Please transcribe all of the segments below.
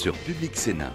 sur Public Sénat.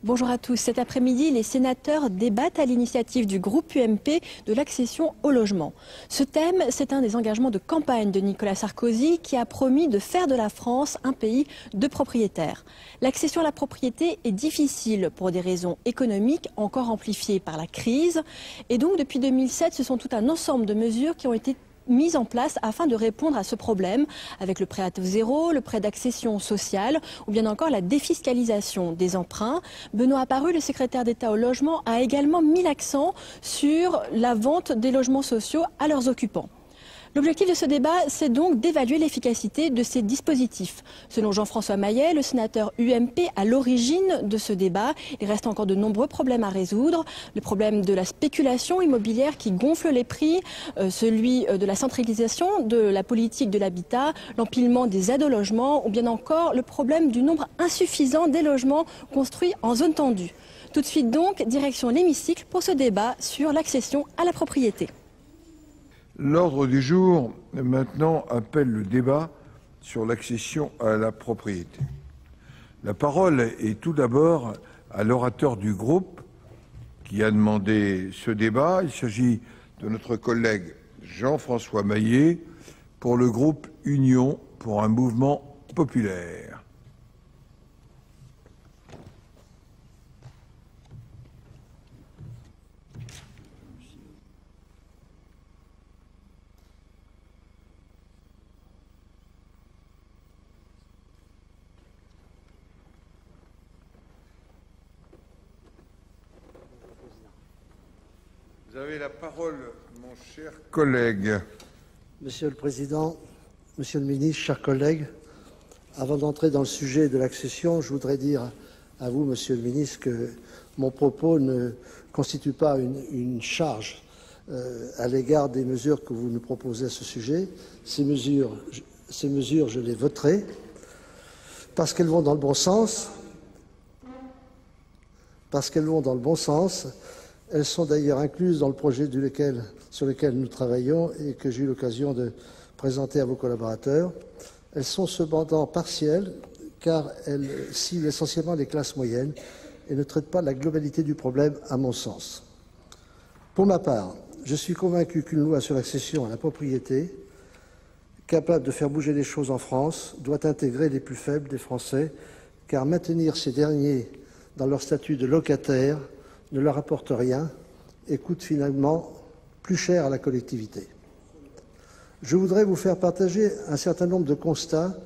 Bonjour à tous. Cet après-midi, les sénateurs débattent à l'initiative du groupe UMP de l'accession au logement. Ce thème, c'est un des engagements de campagne de Nicolas Sarkozy qui a promis de faire de la France un pays de propriétaires. L'accession à la propriété est difficile pour des raisons économiques encore amplifiées par la crise. Et donc, depuis 2007, ce sont tout un ensemble de mesures qui ont été mises en place afin de répondre à ce problème, avec le prêt à taux zéro, le prêt d'accession sociale ou bien encore la défiscalisation des emprunts. Benoît Apparu, le secrétaire d'État au logement, a également mis l'accent sur la vente des logements sociaux à leurs occupants. L'objectif de ce débat, c'est donc d'évaluer l'efficacité de ces dispositifs. Selon Jean-François Mayet, le sénateur UMP à l'origine de ce débat, il reste encore de nombreux problèmes à résoudre. Le problème de la spéculation immobilière qui gonfle les prix, celui de la centralisation de la politique de l'habitat, l'empilement des aides au logement ou bien encore le problème du nombre insuffisant des logements construits en zone tendue. Tout de suite donc, direction l'hémicycle pour ce débat sur l'accession à la propriété. L'ordre du jour, maintenant, appelle le débat sur l'accession à la propriété. La parole est tout d'abord à l'orateur du groupe qui a demandé ce débat. Il s'agit de notre collègue Jean-François Mayet pour le groupe Union pour un mouvement populaire. Vous avez la parole, mon cher collègue. Monsieur le Président, Monsieur le Ministre, chers collègues, avant d'entrer dans le sujet de l'accession, je voudrais dire à vous, Monsieur le Ministre, que mon propos ne constitue pas une charge à l'égard des mesures que vous nous proposez à ce sujet. Ces mesures, je les voterai parce qu'elles vont dans le bon sens. Elles sont d'ailleurs incluses dans le projet sur lequel nous travaillons et que j'ai eu l'occasion de présenter à vos collaborateurs. Elles sont cependant partielles car elles ciblent essentiellement les classes moyennes et ne traitent pas la globalité du problème, à mon sens. Pour ma part, je suis convaincu qu'une loi sur l'accession à la propriété, capable de faire bouger les choses en France, doit intégrer les plus faibles des Français, car maintenir ces derniers dans leur statut de locataire ne leur apporte rien et coûte finalement plus cher à la collectivité. Je voudrais vous faire partager un certain nombre de constats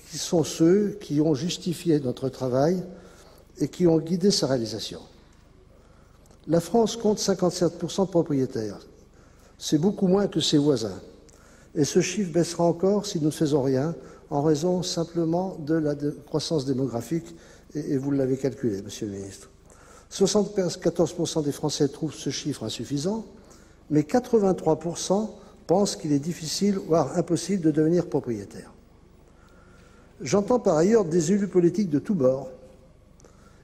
qui sont ceux qui ont justifié notre travail et qui ont guidé sa réalisation. La France compte 57% de propriétaires. C'est beaucoup moins que ses voisins. Et ce chiffre baissera encore si nous ne faisons rien, en raison simplement de la croissance démographique, et vous l'avez calculé, Monsieur le Ministre. 74% des Français trouvent ce chiffre insuffisant, mais 83% pensent qu'il est difficile, voire impossible, de devenir propriétaire. J'entends par ailleurs des élus politiques de tous bords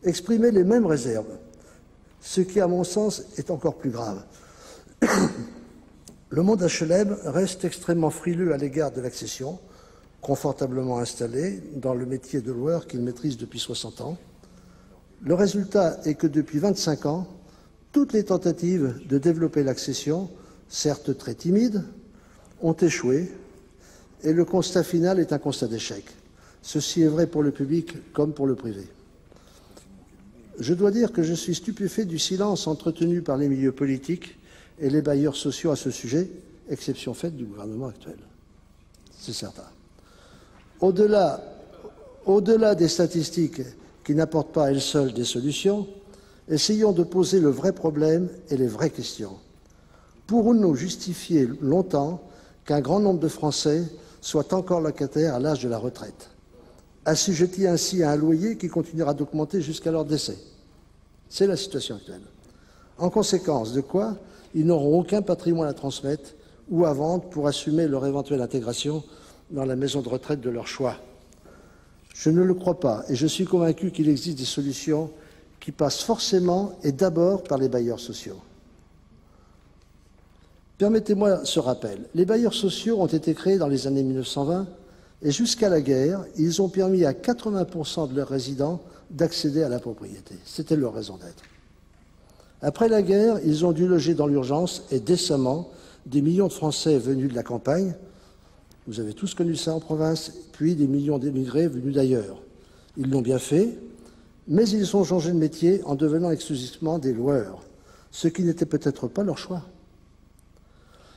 exprimer les mêmes réserves, ce qui, à mon sens, est encore plus grave. Le monde HLM reste extrêmement frileux à l'égard de l'accession, confortablement installé dans le métier de loueur qu'il maîtrise depuis 60 ans. Le résultat est que depuis 25 ans, toutes les tentatives de développer l'accession, certes très timides, ont échoué et le constat final est un constat d'échec. Ceci est vrai pour le public comme pour le privé. Je dois dire que je suis stupéfait du silence entretenu par les milieux politiques et les bailleurs sociaux à ce sujet, exception faite du gouvernement actuel. C'est certain. Au-delà des statistiques qui n'apportent pas à elles seules des solutions, essayons de poser le vrai problème et les vraies questions. Pourrons-nous justifier longtemps qu'un grand nombre de Français soient encore locataires à l'âge de la retraite, assujettis ainsi à un loyer qui continuera d'augmenter jusqu'à leur décès? C'est la situation actuelle. En conséquence de quoi, ils n'auront aucun patrimoine à transmettre ou à vendre pour assumer leur éventuelle intégration dans la maison de retraite de leur choix. Je ne le crois pas et je suis convaincu qu'il existe des solutions qui passe forcément et d'abord par les bailleurs sociaux. Permettez-moi ce rappel. Les bailleurs sociaux ont été créés dans les années 1920 et jusqu'à la guerre, ils ont permis à 80% de leurs résidents d'accéder à la propriété. C'était leur raison d'être. Après la guerre, ils ont dû loger dans l'urgence et décemment des millions de Français venus de la campagne. Vous avez tous connu ça en province, puis des millions d'émigrés venus d'ailleurs. Ils l'ont bien fait, mais ils ont changé de métier en devenant exclusivement des loueurs, ce qui n'était peut-être pas leur choix.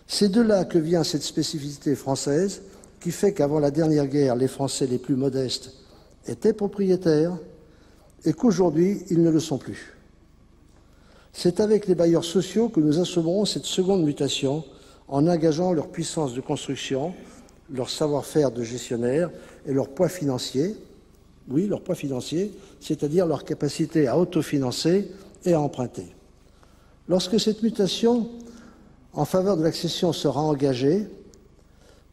C'est de là que vient cette spécificité française qui fait qu'avant la dernière guerre, les Français les plus modestes étaient propriétaires et qu'aujourd'hui, ils ne le sont plus. C'est avec les bailleurs sociaux que nous assomerons cette seconde mutation en engageant leur puissance de construction, leur savoir-faire de gestionnaire et leur poids financier. Oui, leur poids financier, c'est-à-dire leur capacité à autofinancer et à emprunter. Lorsque cette mutation en faveur de l'accession sera engagée,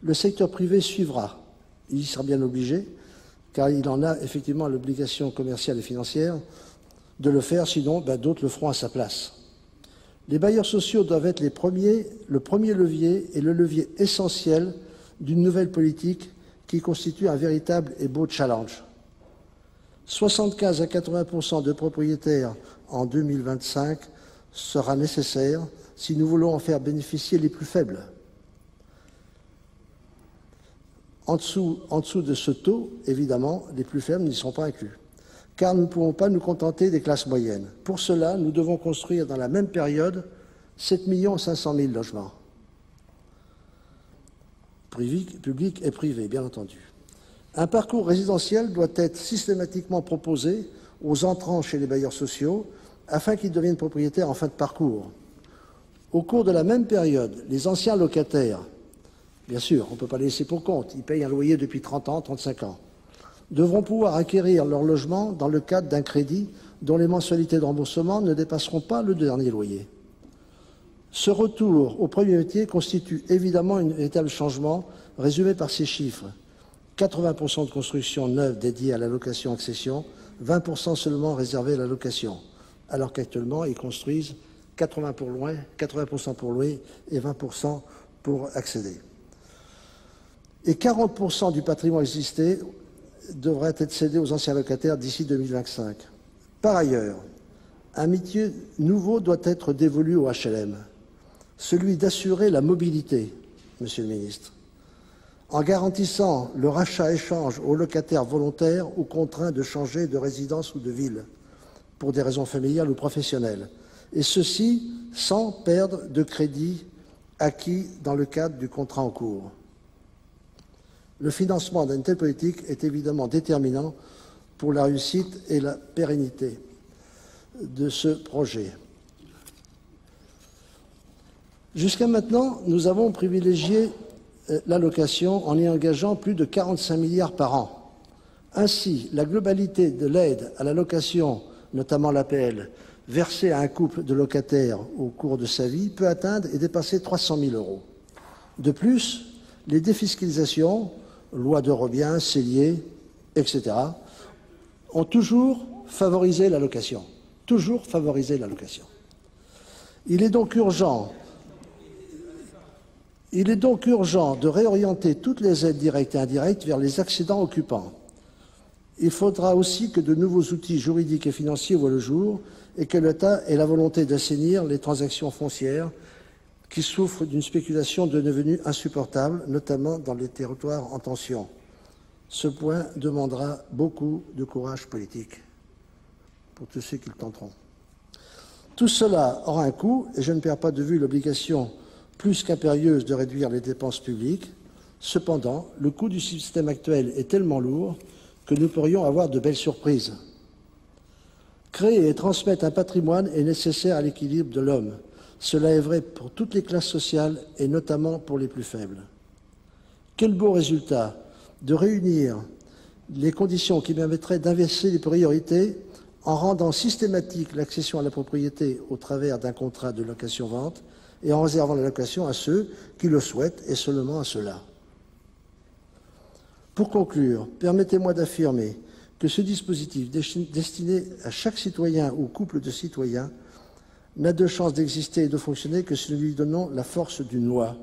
le secteur privé suivra. Il y sera bien obligé, car il en a effectivement l'obligation commerciale et financière de le faire, sinon d'autres le feront à sa place. Les bailleurs sociaux doivent être le premier levier et le levier essentiel d'une nouvelle politique qui constitue un véritable et beau challenge. 75 à 80% de propriétaires en 2025 sera nécessaire si nous voulons en faire bénéficier les plus faibles. En dessous de ce taux, évidemment, les plus faibles n'y sont pas inclus, car nous ne pouvons pas nous contenter des classes moyennes. Pour cela, nous devons construire dans la même période 7 500 000 logements, publics et privés, bien entendu. Un parcours résidentiel doit être systématiquement proposé aux entrants chez les bailleurs sociaux afin qu'ils deviennent propriétaires en fin de parcours. Au cours de la même période, les anciens locataires, bien sûr, on ne peut pas les laisser pour compte, ils payent un loyer depuis 30 ans, 35 ans, devront pouvoir acquérir leur logement dans le cadre d'un crédit dont les mensualités de remboursement ne dépasseront pas le dernier loyer. Ce retour au premier métier constitue évidemment un véritable changement résumé par ces chiffres. 80% de constructions neuves dédiées à la location-accession, 20% seulement réservées à la location, alors qu'actuellement, ils construisent 80% pour louer et 20% pour accéder. Et 40% du patrimoine existé devrait être cédé aux anciens locataires d'ici 2025. Par ailleurs, un métier nouveau doit être dévolu au HLM, celui d'assurer la mobilité, Monsieur le Ministre, en garantissant le rachat-échange aux locataires volontaires ou contraints de changer de résidence ou de ville pour des raisons familiales ou professionnelles, et ceci sans perdre de crédit acquis dans le cadre du contrat en cours. Le financement d'une telle politique est évidemment déterminant pour la réussite et la pérennité de ce projet. Jusqu'à maintenant, nous avons privilégié la location en y engageant plus de 45 milliards par an. Ainsi, la globalité de l'aide à la location, notamment l'APL, versée à un couple de locataires au cours de sa vie peut atteindre et dépasser 300 000 €. De plus, les défiscalisations, loi de Robien, Cellier, etc., ont toujours favorisé la location. Toujours favorisé la location. Il est donc urgent de réorienter toutes les aides directes et indirectes vers les accédants occupants. Il faudra aussi que de nouveaux outils juridiques et financiers voient le jour et que l'État ait la volonté d'assainir les transactions foncières qui souffrent d'une spéculation devenue insupportable, notamment dans les territoires en tension. Ce point demandera beaucoup de courage politique pour tous ceux qui le tenteront. Tout cela aura un coût et je ne perds pas de vue l'obligation plus qu'impérieuse de réduire les dépenses publiques. Cependant, le coût du système actuel est tellement lourd que nous pourrions avoir de belles surprises. Créer et transmettre un patrimoine est nécessaire à l'équilibre de l'homme. Cela est vrai pour toutes les classes sociales et notamment pour les plus faibles. Quel beau résultat de réunir les conditions qui permettraient d'inverser les priorités en rendant systématique l'accession à la propriété au travers d'un contrat de location-vente et en réservant la location à ceux qui le souhaitent et seulement à ceux-là. Pour conclure, permettez-moi d'affirmer que ce dispositif destiné à chaque citoyen ou couple de citoyens n'a de chance d'exister et de fonctionner que si nous lui donnons la force d'une loi.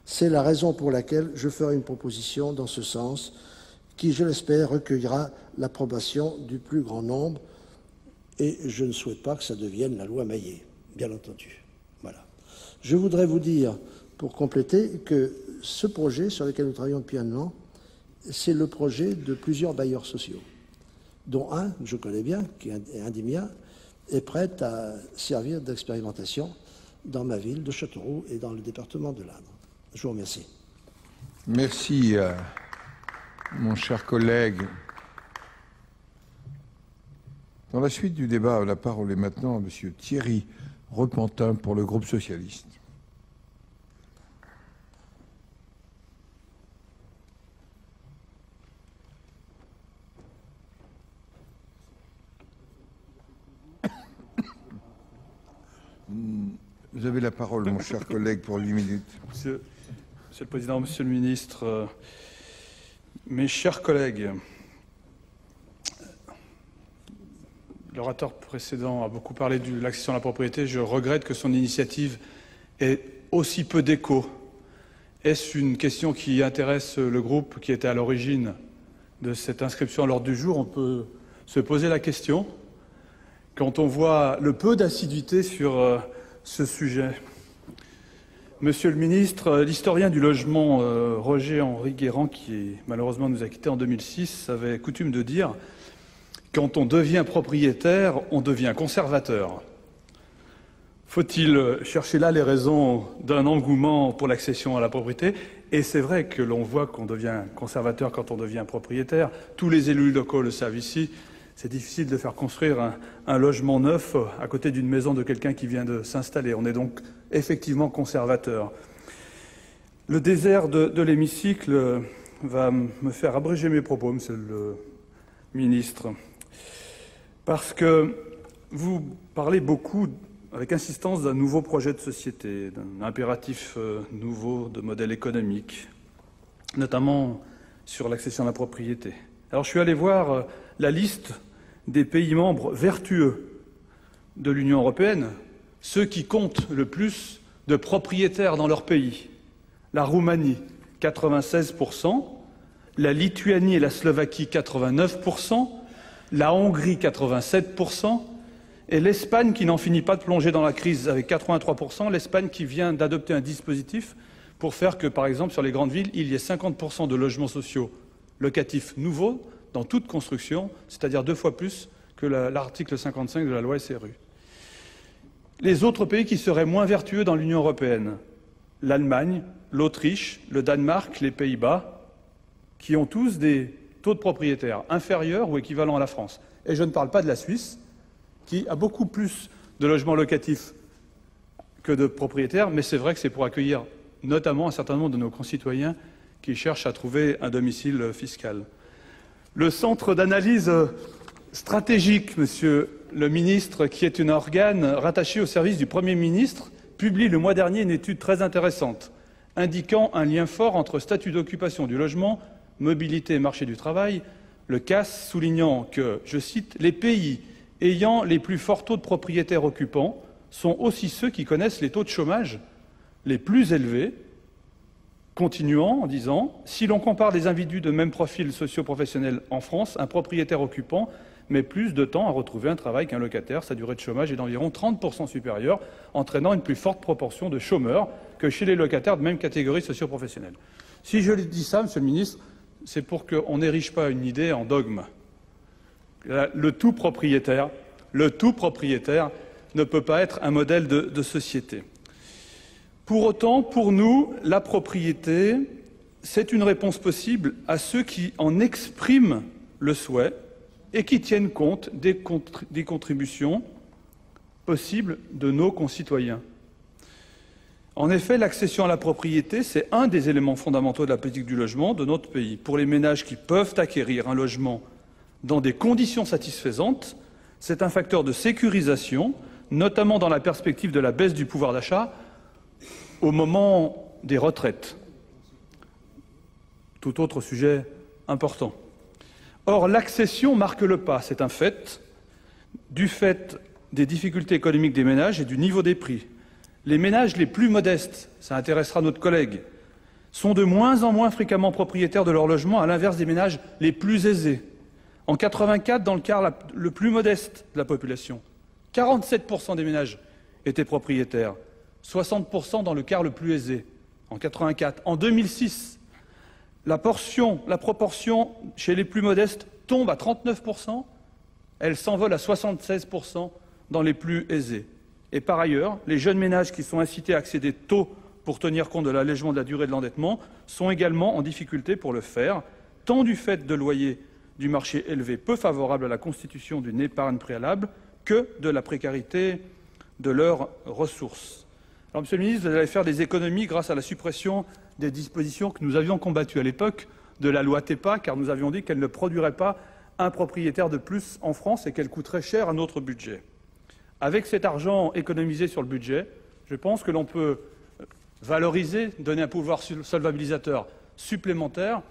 C'est la raison pour laquelle je ferai une proposition dans ce sens qui, je l'espère, recueillera l'approbation du plus grand nombre. Et je ne souhaite pas que ça devienne la loi Maillet, bien entendu. Voilà. Je voudrais vous dire, pour compléter, que ce projet sur lequel nous travaillons depuis un an, c'est le projet de plusieurs bailleurs sociaux, dont un, que je connais bien, qui est un des miens, est prêt à servir d'expérimentation dans ma ville de Châteauroux et dans le département de l'Indre. Je vous remercie. Merci, mon cher collègue. Dans la suite du débat, la parole est maintenant à M. Thierry Repentin pour le groupe socialiste. Vous avez la parole, mon cher collègue, pour 8 minutes. Monsieur le Président, Monsieur le Ministre, mes chers collègues, l'orateur précédent a beaucoup parlé de l'accession à la propriété. Je regrette que son initiative ait aussi peu d'écho. Est-ce une question qui intéresse le groupe qui était à l'origine de cette inscription à l'ordre du jour? On peut se poser la question quand on voit le peu d'assiduité sur ce sujet. Monsieur le ministre, l'historien du logement Roger-Henri Guérand, qui malheureusement nous a quittés en 2006, avait coutume de dire « Quand on devient propriétaire, on devient conservateur ». Faut-il chercher là les raisons d'un engouement pour l'accession à la propriété? Et c'est vrai que l'on voit qu'on devient conservateur quand on devient propriétaire. Tous les élus locaux le savent ici. C'est difficile de faire construire un logement neuf à côté d'une maison de quelqu'un qui vient de s'installer. On est donc effectivement conservateur. Le désert de l'hémicycle va me faire abréger mes propos, monsieur le ministre, parce que vous parlez beaucoup, avec insistance, d'un nouveau projet de société, d'un impératif nouveau de modèle économique, notamment sur l'accession à la propriété. Alors je suis allé voir la liste des pays membres vertueux de l'Union européenne, ceux qui comptent le plus de propriétaires dans leur pays. La Roumanie, 96%, la Lituanie et la Slovaquie, 89%, la Hongrie, 87%, et l'Espagne qui n'en finit pas de plonger dans la crise avec 83%, l'Espagne qui vient d'adopter un dispositif pour faire que, par exemple, sur les grandes villes, il y ait 50% de logements sociaux locatifs nouveaux dans toute construction, c'est-à-dire 2 fois plus que l'article 55 de la loi SRU. Les autres pays qui seraient moins vertueux dans l'Union européenne, l'Allemagne, l'Autriche, le Danemark, les Pays-Bas, qui ont tous des taux de propriétaires inférieurs ou équivalents à la France. Et je ne parle pas de la Suisse, qui a beaucoup plus de logements locatifs que de propriétaires, mais c'est vrai que c'est pour accueillir notamment un certain nombre de nos concitoyens qui cherchent à trouver un domicile fiscal. Le Centre d'analyse stratégique, monsieur le ministre, qui est un organe rattaché au service du Premier ministre, publie le mois dernier une étude très intéressante, indiquant un lien fort entre statut d'occupation du logement, mobilité et marché du travail, le CAS soulignant que, je cite, « les pays ayant les plus forts taux de propriétaires occupants sont aussi ceux qui connaissent les taux de chômage les plus élevés », continuant en disant « si l'on compare les individus de même profil socio-professionnel en France, un propriétaire occupant met plus de temps à retrouver un travail qu'un locataire. Sa durée de chômage est d'environ 30% supérieure, entraînant une plus forte proportion de chômeurs que chez les locataires de même catégorie socio-professionnelle. » Si je dis ça, monsieur le ministre, c'est pour qu'on n'érige pas une idée en dogme. Le tout propriétaire ne peut pas être un modèle de société. Pour autant, pour nous, la propriété, c'est une réponse possible à ceux qui en expriment le souhait et qui tiennent compte des contributions possibles de nos concitoyens. En effet, l'accession à la propriété, c'est un des éléments fondamentaux de la politique du logement de notre pays. Pour les ménages qui peuvent acquérir un logement dans des conditions satisfaisantes, c'est un facteur de sécurisation, notamment dans la perspective de la baisse du pouvoir d'achat au moment des retraites. Tout autre sujet important. Or, l'accession marque le pas, c'est un fait, du fait des difficultés économiques des ménages et du niveau des prix. Les ménages les plus modestes, ça intéressera notre collègue, sont de moins en moins fréquemment propriétaires de leur logement, à l'inverse des ménages les plus aisés. En 84, dans le quart le plus modeste de la population, 47% des ménages étaient propriétaires, 60% dans le quart le plus aisé, en 84. En 2006, la proportion chez les plus modestes tombe à 39%, elle s'envole à 76% dans les plus aisés. Et par ailleurs, les jeunes ménages qui sont incités à accéder tôt pour tenir compte de l'allègement de la durée de l'endettement sont également en difficulté pour le faire, tant du fait de loyers du marché élevé peu favorables à la constitution d'une épargne préalable que de la précarité de leurs ressources. Alors, Monsieur le ministre, vous allez faire des économies grâce à la suppression des dispositions que nous avions combattues à l'époque de la loi TEPA, car nous avions dit qu'elle ne produirait pas un propriétaire de plus en France et qu'elle coûterait cher à notre budget. Avec cet argent économisé sur le budget, je pense que l'on peut valoriser, donner un pouvoir solvabilisateur supplémentaire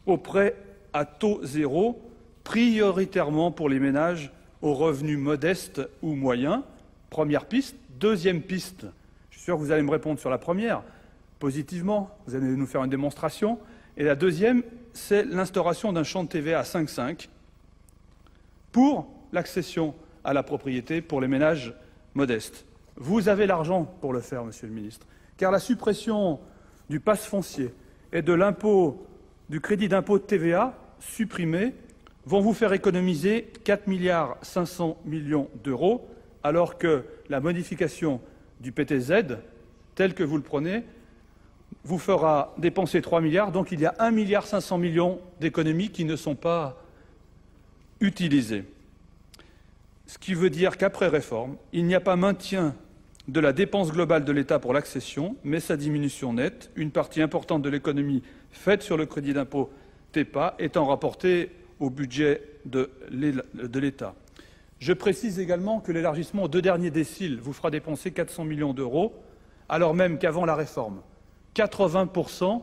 aux prêts à taux zéro, prioritairement pour les ménages aux revenus modestes ou moyens. Première piste. Deuxième piste, je suis sûr que vous allez me répondre sur la première, positivement, vous allez nous faire une démonstration. Et la deuxième, c'est l'instauration d'un champ de TVA à 5,5 pour l'accession à la propriété pour les ménages modestes. Vous avez l'argent pour le faire, Monsieur le ministre, car la suppression du pass foncier et de l'impôt, du crédit d'impôt de TVA supprimé vont vous faire économiser 4,5 milliards d'euros, alors que la modification du PTZ, tel que vous le prenez, vous fera dépenser 3 milliards. Donc il y a 1,5 milliard d'économies qui ne sont pas utilisées. Ce qui veut dire qu'après réforme, il n'y a pas maintien de la dépense globale de l'État pour l'accession, mais sa diminution nette, une partie importante de l'économie faite sur le crédit d'impôt TEPA étant rapportée au budget de l'État. Je précise également que l'élargissement aux 2 derniers déciles vous fera dépenser 400 millions d'euros, alors même qu'avant la réforme, 80%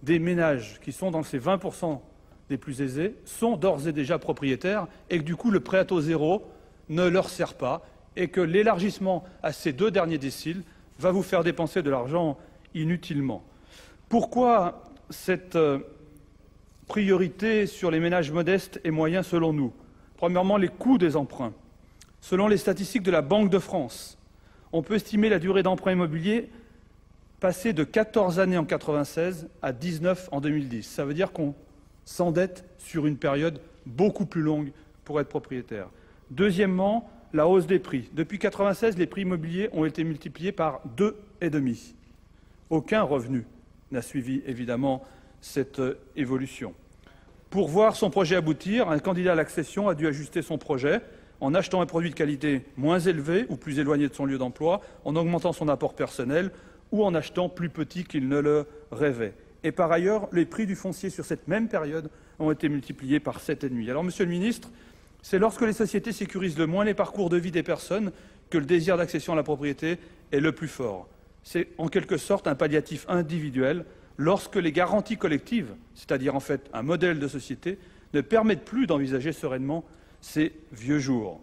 des ménages qui sont dans ces 20% des plus aisés sont d'ores et déjà propriétaires et que du coup le prêt à taux zéro ne leur sert pas et que l'élargissement à ces 2 derniers déciles va vous faire dépenser de l'argent inutilement. Pourquoi cette priorité sur les ménages modestes et moyens selon nous? Premièrement, les coûts des emprunts. Selon les statistiques de la Banque de France, on peut estimer la durée d'emprunt immobilier passer de 14 années en 1996 à 19 en 2010. Ça veut dire qu'on s'endette sur une période beaucoup plus longue pour être propriétaire. Deuxièmement, la hausse des prix. Depuis 1996, les prix immobiliers ont été multipliés par 2,5. Aucun revenu n'a suivi, évidemment, cette évolution. Pour voir son projet aboutir, un candidat à l'accession a dû ajuster son projet en achetant un produit de qualité moins élevé ou plus éloigné de son lieu d'emploi, en augmentant son apport personnel ou en achetant plus petit qu'il ne le rêvait. Et par ailleurs, les prix du foncier sur cette même période ont été multipliés par 7,5. Alors, Monsieur le Ministre, c'est lorsque les sociétés sécurisent le moins les parcours de vie des personnes que le désir d'accession à la propriété est le plus fort. C'est en quelque sorte un palliatif individuel lorsque les garanties collectives, c'est-à-dire en fait un modèle de société, ne permettent plus d'envisager sereinement ces vieux jours.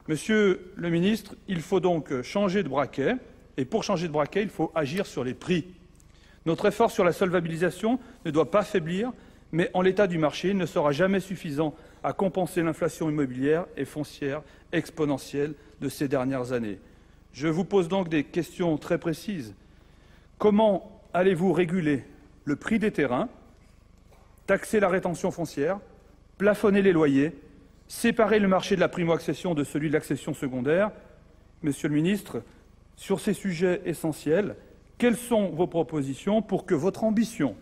Monsieur le Ministre, il faut donc changer de braquet, et pour changer de braquet, il faut agir sur les prix. Notre effort sur la solvabilisation ne doit pas faiblir, mais en l'état du marché, il ne sera jamais suffisant à compenser l'inflation immobilière et foncière exponentielle de ces dernières années. Je vous pose donc des questions très précises. Comment allez-vous réguler le prix des terrains, taxer la rétention foncière, plafonner les loyers, séparer le marché de la primo-accession de celui de l'accession secondaire? Monsieur le ministre, sur ces sujets essentiels, quelles sont vos propositions pour que votre ambition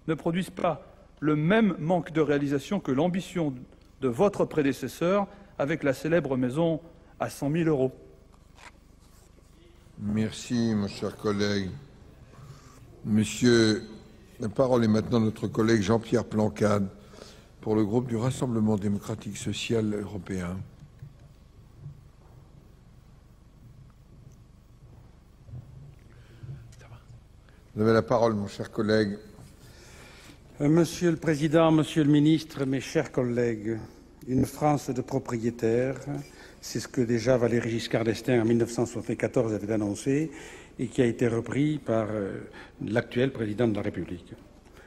ne produise pas le même manque de réalisation que l'ambition de votre prédécesseur avec la célèbre maison à 100 000 euros? Merci, mon cher collègue. Monsieur, la parole est maintenant à notre collègue Jean-Pierre Plancade pour le groupe du Rassemblement démocratique social européen. Vous avez la parole, mon cher collègue. Monsieur le Président, Monsieur le Ministre, mes chers collègues, une France de propriétaires, c'est ce que déjà Valéry Giscard d'Estaing en 1974 avait annoncé et qui a été repris par l'actuel Président de la République.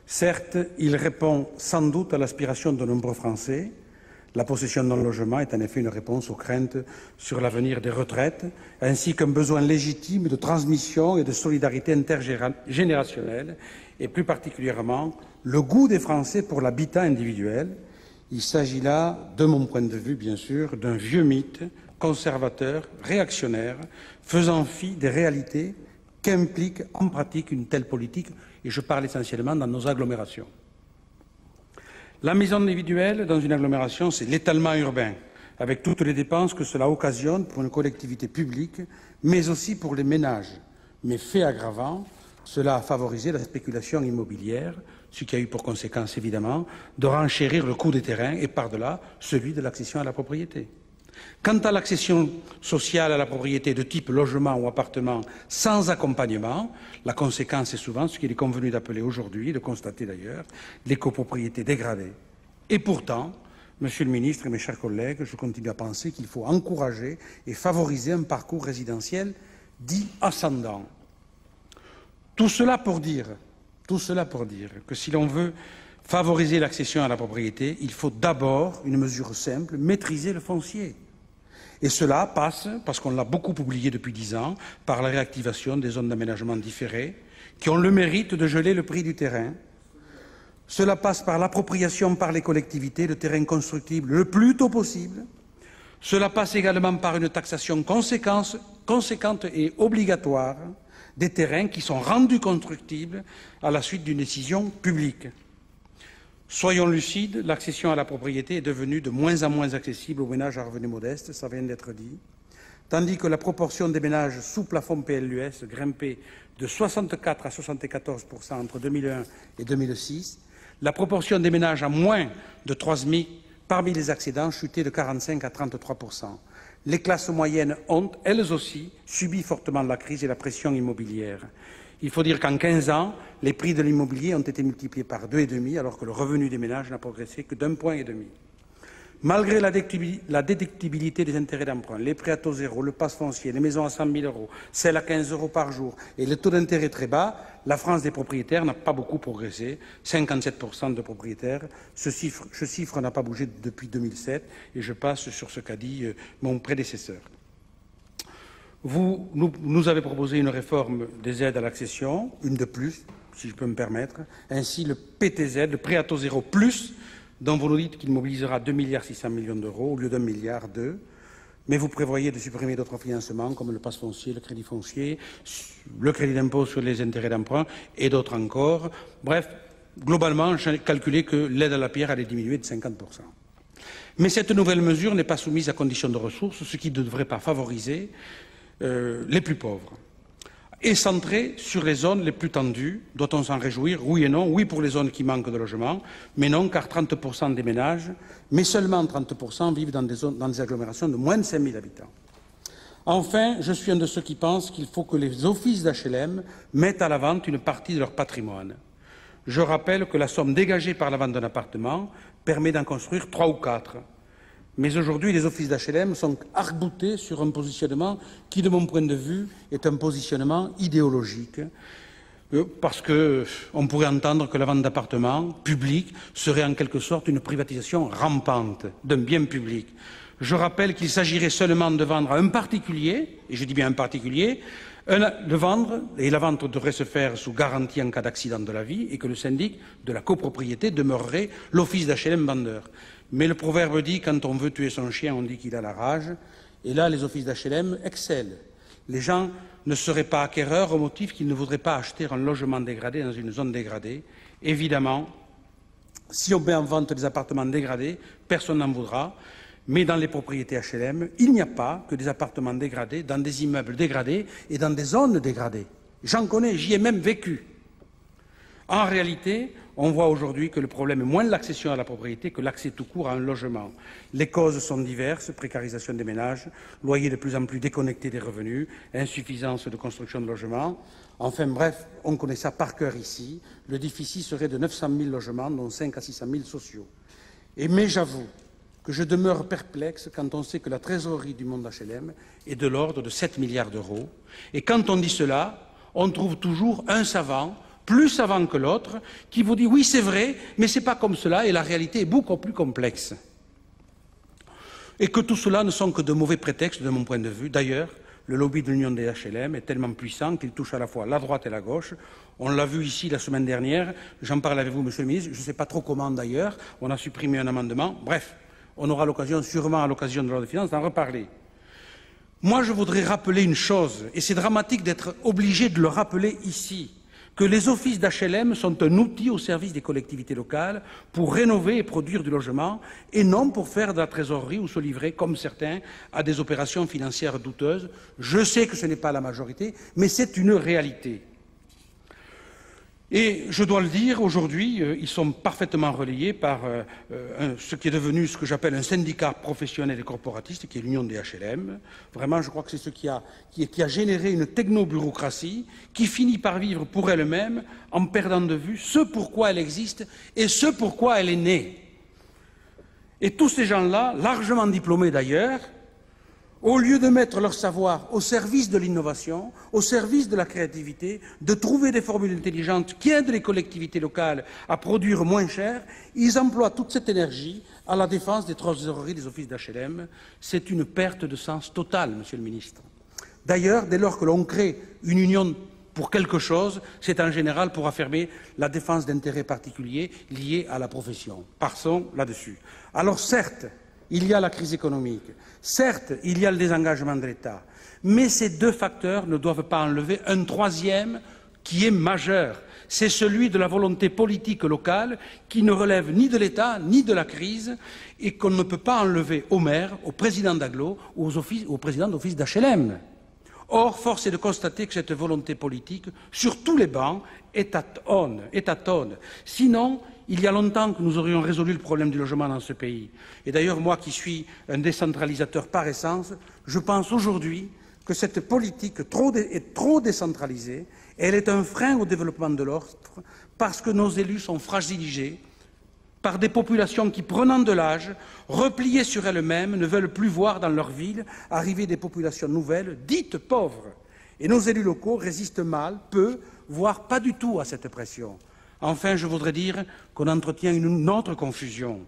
Certes, il répond sans doute à l'aspiration de nombreux Français. La possession d'un logement est en effet une réponse aux craintes sur l'avenir des retraites, ainsi qu'un besoin légitime de transmission et de solidarité intergénérationnelle, et plus particulièrement le goût des Français pour l'habitat individuel. Il s'agit là, de mon point de vue bien sûr, d'un vieux mythe conservateur, réactionnaire, faisant fi des réalités qu'implique en pratique une telle politique, et je parle essentiellement dans nos agglomérations. La maison individuelle dans une agglomération, c'est l'étalement urbain, avec toutes les dépenses que cela occasionne pour une collectivité publique, mais aussi pour les ménages. Mais fait aggravant, cela a favorisé la spéculation immobilière, ce qui a eu pour conséquence, évidemment, de renchérir le coût des terrains et, par-delà, celui de l'accession à la propriété. Quant à l'accession sociale à la propriété de type logement ou appartement sans accompagnement, la conséquence est souvent ce qu'il est convenu d'appeler aujourd'hui, de constater d'ailleurs, l'écopropriété dégradée. Et pourtant, Monsieur le Ministre et mes chers collègues, je continue à penser qu'il faut encourager et favoriser un parcours résidentiel dit ascendant. Tout cela pour dire que si l'on veut favoriser l'accession à la propriété, il faut d'abord une mesure simple, maîtriser le foncier. Et cela passe, parce qu'on l'a beaucoup oublié depuis 10 ans, par la réactivation des zones d'aménagement différées, qui ont le mérite de geler le prix du terrain. Cela passe par l'appropriation par les collectivités de terrains constructibles le plus tôt possible. Cela passe également par une taxation conséquente et obligatoire des terrains qui sont rendus constructibles à la suite d'une décision publique. Soyons lucides, l'accession à la propriété est devenue de moins en moins accessible aux ménages à revenus modestes, ça vient d'être dit, tandis que la proportion des ménages sous plafond PLUS grimpait de 64 à 74% entre 2001 et 2006, la proportion des ménages à moins de 3 SMIC parmi les accédants chutait de 45 à 33%. Les classes moyennes ont, elles aussi, subi fortement la crise et la pression immobilière. Il faut dire qu'en 15 ans, les prix de l'immobilier ont été multipliés par 2,5, alors que le revenu des ménages n'a progressé que d'1,5 point. Malgré la déductibilité des intérêts d'emprunt, les prêts à taux zéro, le pass foncier, les maisons à 100 000 euros, celles à 15 euros par jour et le taux d'intérêt très bas, la France des propriétaires n'a pas beaucoup progressé, 57% de propriétaires. Ce chiffre n'a pas bougé depuis 2007 et je passe sur ce qu'a dit mon prédécesseur. Vous nous avez proposé une réforme des aides à l'accession, une de plus, si je peux me permettre, ainsi le PTZ, le prêt à taux zéro plus, dont vous nous dites qu'il mobilisera 2,6 milliards d'euros au lieu d'1,2 milliard, mais vous prévoyez de supprimer d'autres financements comme le pass foncier, le crédit foncier, le crédit d'impôt sur les intérêts d'emprunt et d'autres encore. Bref, globalement, j'ai calculé que l'aide à la pierre allait diminuer de 50%. Mais cette nouvelle mesure n'est pas soumise à condition de ressources, ce qui ne devrait pas favoriser les plus pauvres. Et centrée sur les zones les plus tendues, doit-on s'en réjouir? Oui et non. Oui pour les zones qui manquent de logement, mais non car 30% des ménages, mais seulement 30% vivent dans des agglomérations de moins de 5 000 habitants. Enfin, je suis un de ceux qui pensent qu'il faut que les offices d'HLM mettent à la vente une partie de leur patrimoine. Je rappelle que la somme dégagée par la vente d'un appartement permet d'en construire 3 ou 4. Mais aujourd'hui, les offices d'HLM sont arc-boutés sur un positionnement qui, de mon point de vue, est un positionnement idéologique, parce qu'on pourrait entendre que la vente d'appartements publics serait en quelque sorte une privatisation rampante d'un bien public. Je rappelle qu'il s'agirait seulement de vendre à un particulier, et je dis bien un particulier, de vendre, et la vente devrait se faire sous garantie en cas d'accident de la vie, et que le syndic de la copropriété demeurerait l'office d'HLM vendeur. Mais le proverbe dit, quand on veut tuer son chien, on dit qu'il a la rage. Et là, les offices d'HLM excellent. Les gens ne seraient pas acquéreurs au motif qu'ils ne voudraient pas acheter un logement dégradé dans une zone dégradée. Évidemment, si on met en vente des appartements dégradés, personne n'en voudra. Mais dans les propriétés HLM, il n'y a pas que des appartements dégradés, dans des immeubles dégradés et dans des zones dégradées. J'en connais, j'y ai même vécu. En réalité, on voit aujourd'hui que le problème est moins de l'accession à la propriété que l'accès tout court à un logement. Les causes sont diverses, précarisation des ménages, loyers de plus en plus déconnectés des revenus, insuffisance de construction de logements. Enfin bref, on connaît ça par cœur ici. Le déficit serait de 900 000 logements, dont 500 à 600 000 sociaux. Mais j'avoue que je demeure perplexe quand on sait que la trésorerie du monde HLM est de l'ordre de 7 milliards d'euros. Et quand on dit cela, on trouve toujours un savant, plus savant que l'autre, qui vous dit « oui, c'est vrai, mais ce n'est pas comme cela et la réalité est beaucoup plus complexe ». Et que tout cela ne sont que de mauvais prétextes de mon point de vue. D'ailleurs, le lobby de l'Union des HLM est tellement puissant qu'il touche à la fois la droite et la gauche. On l'a vu ici la semaine dernière, j'en parle avec vous, Monsieur le Ministre, je ne sais pas trop comment d'ailleurs, on a supprimé un amendement. Bref, on aura l'occasion, sûrement à l'occasion de la loi de finances, d'en reparler. Moi, je voudrais rappeler une chose, et c'est dramatique d'être obligé de le rappeler ici, que les offices d'HLM sont un outil au service des collectivités locales pour rénover et produire du logement, et non pour faire de la trésorerie ou se livrer, comme certains, à des opérations financières douteuses. Je sais que ce n'est pas la majorité, mais c'est une réalité. Et je dois le dire, aujourd'hui, ils sont parfaitement relayés par ce qui est devenu ce que j'appelle un syndicat professionnel et corporatiste, qui est l'Union des HLM. Vraiment, je crois que c'est ce qui a généré une technobureaucratie qui finit par vivre pour elle-même en perdant de vue ce pourquoi elle existe et ce pourquoi elle est née. Et tous ces gens-là, largement diplômés d'ailleurs, au lieu de mettre leur savoir au service de l'innovation, au service de la créativité, de trouver des formules intelligentes qui aident les collectivités locales à produire moins cher, ils emploient toute cette énergie à la défense des trésoreries des offices d'HLM. C'est une perte de sens totale, Monsieur le Ministre. D'ailleurs, dès lors que l'on crée une union pour quelque chose, c'est en général pour affirmer la défense d'intérêts particuliers liés à la profession. Passons là-dessus. Alors certes, il y a la crise économique, certes, il y a le désengagement de l'État, mais ces deux facteurs ne doivent pas enlever un troisième qui est majeur. C'est celui de la volonté politique locale qui ne relève ni de l'État ni de la crise et qu'on ne peut pas enlever au maire, au président d'agglo ou au président d'office d'HLM. Or, force est de constater que cette volonté politique, sur tous les bancs, est atone. Sinon, il y a longtemps que nous aurions résolu le problème du logement dans ce pays. Et d'ailleurs, moi qui suis un décentralisateur par essence, je pense aujourd'hui que cette politique est trop décentralisée et elle est un frein au développement de l'offre parce que nos élus sont fragilisés par des populations qui, prenant de l'âge, repliées sur elles-mêmes, ne veulent plus voir dans leur ville arriver des populations nouvelles, dites pauvres. Et nos élus locaux résistent mal, peu, voire pas du tout à cette pression. Enfin, je voudrais dire qu'on entretient une autre confusion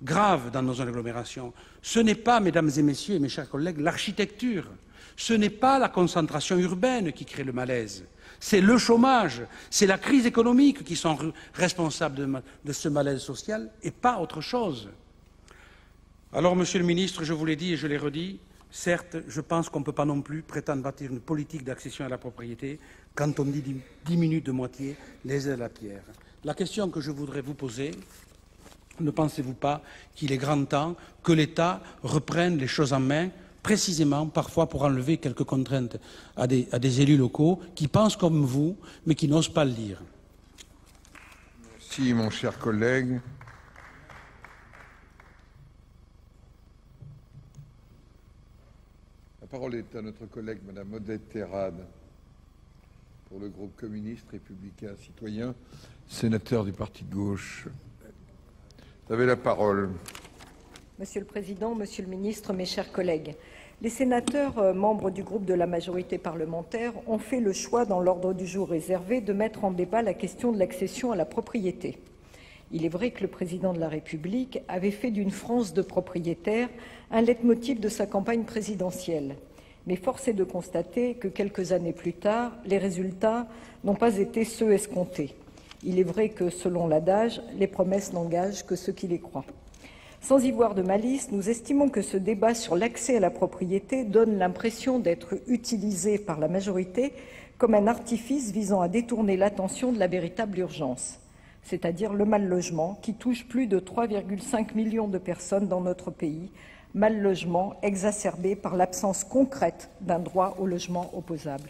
grave dans nos agglomérations. Ce n'est pas, mesdames et messieurs et mes chers collègues, l'architecture. Ce n'est pas la concentration urbaine qui crée le malaise. C'est le chômage, c'est la crise économique qui sont responsables de ce malaise social et pas autre chose. Alors, Monsieur le Ministre, je vous l'ai dit et je l'ai redit, certes, je pense qu'on ne peut pas non plus prétendre bâtir une politique d'accession à la propriété quand on diminue de moitié les aides à la pierre. La question que je voudrais vous poser, ne pensez-vous pas qu'il est grand temps que l'État reprenne les choses en main, précisément parfois pour enlever quelques contraintes à des élus locaux qui pensent comme vous, mais qui n'osent pas le dire? Merci, mon cher collègue. La parole est à notre collègue Madame Odette Terrade, pour le groupe communiste, républicain, citoyen, sénateur du Parti de gauche. Vous avez la parole. Monsieur le Président, Monsieur le Ministre, mes chers collègues, les sénateurs membres du groupe de la majorité parlementaire ont fait le choix, dans l'ordre du jour réservé, de mettre en débat la question de l'accession à la propriété. Il est vrai que le Président de la République avait fait d'une France de propriétaires un leitmotiv de sa campagne présidentielle. Mais force est de constater que quelques années plus tard, les résultats n'ont pas été ceux escomptés. Il est vrai que, selon l'adage, les promesses n'engagent que ceux qui les croient. Sans y voir de malice, nous estimons que ce débat sur l'accès à la propriété donne l'impression d'être utilisé par la majorité comme un artifice visant à détourner l'attention de la véritable urgence, c'est-à-dire le mal-logement qui touche plus de 3,5 millions de personnes dans notre pays, mal-logement exacerbé par l'absence concrète d'un droit au logement opposable.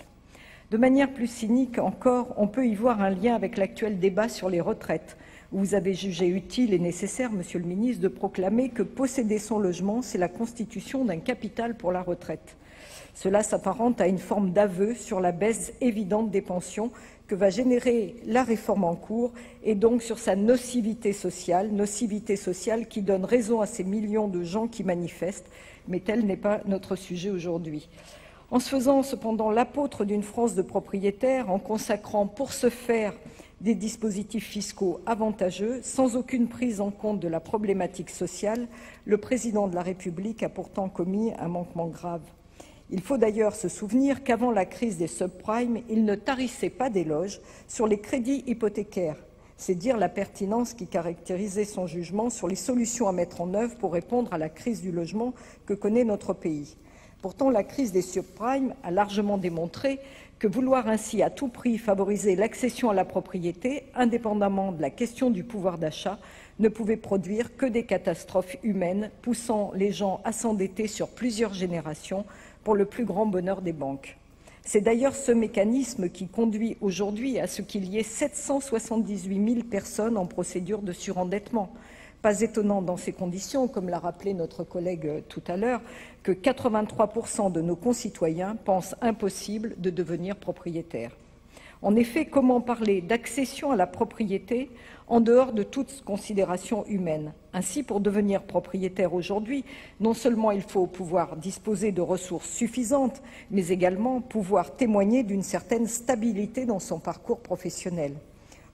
De manière plus cynique encore, on peut y voir un lien avec l'actuel débat sur les retraites. Vous avez jugé utile et nécessaire, Monsieur le ministre, de proclamer que posséder son logement, c'est la constitution d'un capital pour la retraite. Cela s'apparente à une forme d'aveu sur la baisse évidente des pensions que va générer la réforme en cours et donc sur sa nocivité sociale qui donne raison à ces millions de gens qui manifestent, mais tel n'est pas notre sujet aujourd'hui. En se faisant cependant l'apôtre d'une France de propriétaires, en consacrant pour ce faire des dispositifs fiscaux avantageux, sans aucune prise en compte de la problématique sociale, le président de la République a pourtant commis un manquement grave. Il faut d'ailleurs se souvenir qu'avant la crise des subprimes, il ne tarissait pas d'éloges sur les crédits hypothécaires. C'est dire la pertinence qui caractérisait son jugement sur les solutions à mettre en œuvre pour répondre à la crise du logement que connaît notre pays. Pourtant, la crise des subprimes a largement démontré que vouloir ainsi à tout prix favoriser l'accession à la propriété, indépendamment de la question du pouvoir d'achat, ne pouvait produire que des catastrophes humaines, poussant les gens à s'endetter sur plusieurs générations pour le plus grand bonheur des banques. C'est d'ailleurs ce mécanisme qui conduit aujourd'hui à ce qu'il y ait 778 000 personnes en procédure de surendettement. Pas étonnant dans ces conditions, comme l'a rappelé notre collègue tout à l'heure, que 83% de nos concitoyens pensent impossible de devenir propriétaires. En effet, comment parler d'accession à la propriété en dehors de toute considération humaine? Ainsi, pour devenir propriétaire aujourd'hui, non seulement il faut pouvoir disposer de ressources suffisantes, mais également pouvoir témoigner d'une certaine stabilité dans son parcours professionnel.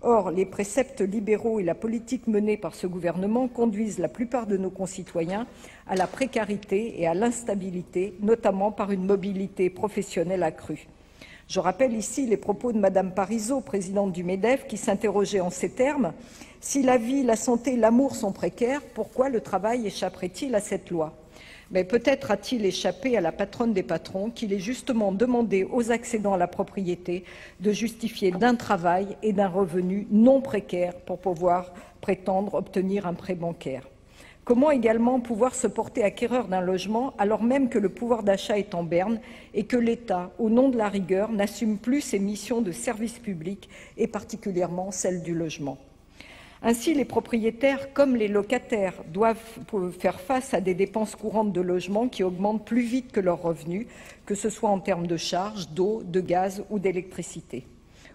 Or, les préceptes libéraux et la politique menée par ce gouvernement conduisent la plupart de nos concitoyens à la précarité et à l'instabilité, notamment par une mobilité professionnelle accrue. Je rappelle ici les propos de Madame Parisot, présidente du MEDEF, qui s'interrogeait en ces termes : « Si la vie, la santé, l'amour sont précaires, pourquoi le travail échapperait-il à cette loi ?» Mais peut-être a-t-il échappé à la patronne des patrons qu'il est justement demandé aux accédants à la propriété de justifier d'un travail et d'un revenu non précaire pour pouvoir prétendre obtenir un prêt bancaire. Comment également pouvoir se porter acquéreur d'un logement alors même que le pouvoir d'achat est en berne et que l'État, au nom de la rigueur, n'assume plus ses missions de service public et particulièrement celle du logement. Ainsi, les propriétaires comme les locataires doivent faire face à des dépenses courantes de logement qui augmentent plus vite que leurs revenus, que ce soit en termes de charges, d'eau, de gaz ou d'électricité.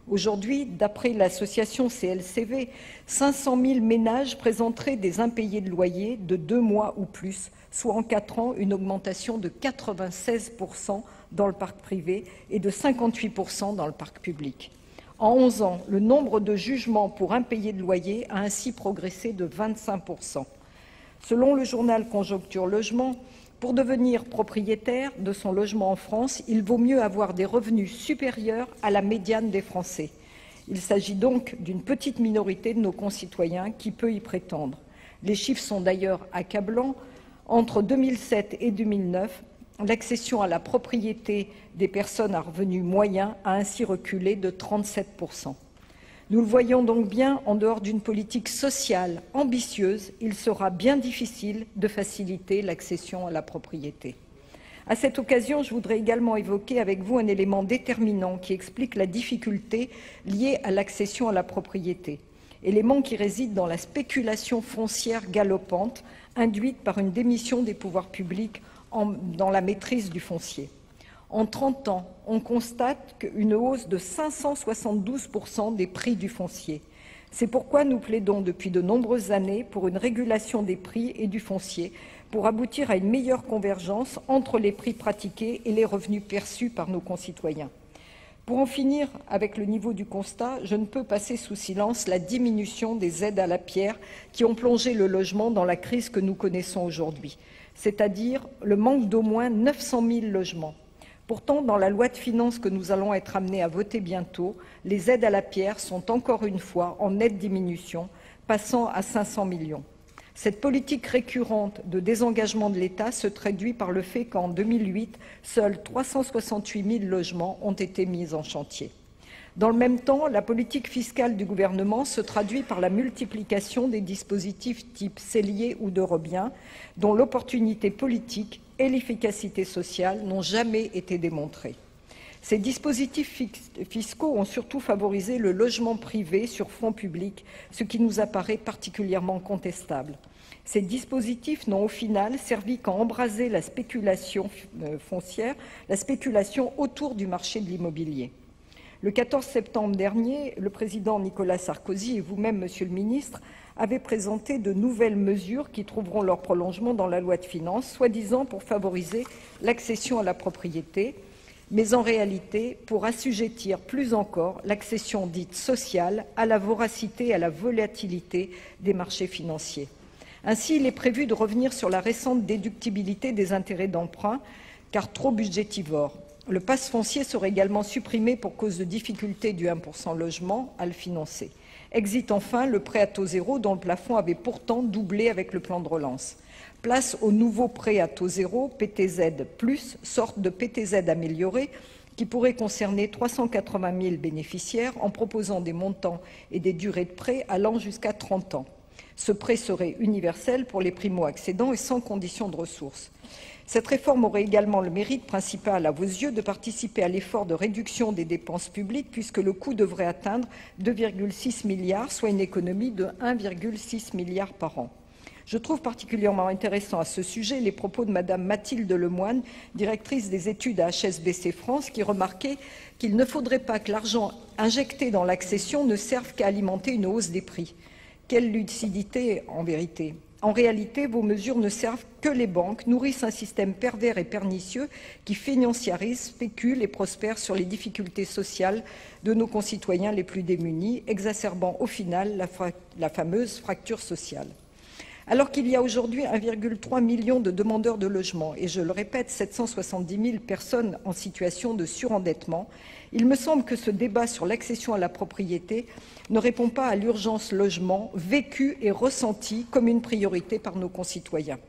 Aujourd'hui, d'après l'association CLCV, 500 000 ménages présenteraient des impayés de loyer de 2 mois ou plus, soit en 4 ans une augmentation de 96% dans le parc privé et de 58% dans le parc public. En 11 ans, le nombre de jugements pour impayés de loyer a ainsi progressé de 25%. Selon le journal Conjoncture Logement, pour devenir propriétaire de son logement en France, il vaut mieux avoir des revenus supérieurs à la médiane des Français. Il s'agit donc d'une petite minorité de nos concitoyens qui peut y prétendre. Les chiffres sont d'ailleurs accablants. Entre 2007 et 2009, l'accession à la propriété des personnes à revenus moyens a ainsi reculé de 37%. Nous le voyons donc bien, en dehors d'une politique sociale ambitieuse, il sera bien difficile de faciliter l'accession à la propriété. À cette occasion, je voudrais également évoquer avec vous un élément déterminant qui explique la difficulté liée à l'accession à la propriété, élément qui réside dans la spéculation foncière galopante induite par une démission des pouvoirs publics dans la maîtrise du foncier. En 30 ans, on constate une hausse de 572% des prix du foncier. C'est pourquoi nous plaidons depuis de nombreuses années pour une régulation des prix et du foncier, pour aboutir à une meilleure convergence entre les prix pratiqués et les revenus perçus par nos concitoyens. Pour en finir avec le niveau du constat, je ne peux passer sous silence la diminution des aides à la pierre qui ont plongé le logement dans la crise que nous connaissons aujourd'hui, c'est-à-dire le manque d'au moins 900 000 logements. Pourtant, dans la loi de finances que nous allons être amenés à voter bientôt, les aides à la pierre sont encore une fois en nette diminution, passant à 500 millions. Cette politique récurrente de désengagement de l'État se traduit par le fait qu'en 2008, seuls 368 000 logements ont été mis en chantier. Dans le même temps, la politique fiscale du gouvernement se traduit par la multiplication des dispositifs type cellier ou de Robien, dont l'opportunité politique et l'efficacité sociale n'ont jamais été démontrées. Ces dispositifs fiscaux ont surtout favorisé le logement privé sur fonds publics, ce qui nous apparaît particulièrement contestable. Ces dispositifs n'ont au final servi qu'à embraser la spéculation foncière, la spéculation autour du marché de l'immobilier. Le 14 septembre dernier, le président Nicolas Sarkozy et vous-même, Monsieur le ministre, avez présenté de nouvelles mesures qui trouveront leur prolongement dans la loi de finances, soi-disant pour favoriser l'accession à la propriété, mais en réalité pour assujettir plus encore l'accession dite sociale à la voracité et à la volatilité des marchés financiers. Ainsi, il est prévu de revenir sur la récente déductibilité des intérêts d'emprunt, car trop budgétivore. Le pass foncier serait également supprimé pour cause de difficultés du 1% logement à le financer. Exit enfin le prêt à taux zéro dont le plafond avait pourtant doublé avec le plan de relance. Place au nouveau prêt à taux zéro, PTZ+, sorte de PTZ amélioré, qui pourrait concerner 380 000 bénéficiaires en proposant des montants et des durées de prêt allant jusqu'à 30 ans. Ce prêt serait universel pour les primo-accédants et sans condition de ressources. Cette réforme aurait également le mérite principal, à vos yeux, de participer à l'effort de réduction des dépenses publiques, puisque le coût devrait atteindre 2,6 milliards, soit une économie de 1,6 milliard par an. Je trouve particulièrement intéressant à ce sujet les propos de Madame Mathilde Lemoine, directrice des études à HSBC France, qui remarquait qu'il ne faudrait pas que l'argent injecté dans l'accession ne serve qu'à alimenter une hausse des prix. Quelle lucidité en vérité! En réalité, vos mesures ne servent que les banques, nourrissent un système pervers et pernicieux qui financiarise, spécule et prospère sur les difficultés sociales de nos concitoyens les plus démunis, exacerbant au final la fameuse fracture sociale. Alors qu'il y a aujourd'hui 1,3 million de demandeurs de logement et, je le répète, 770 000 personnes en situation de surendettement, il me semble que ce débat sur l'accession à la propriété ne répond pas à l'urgence logement vécue et ressentie comme une priorité par nos concitoyens.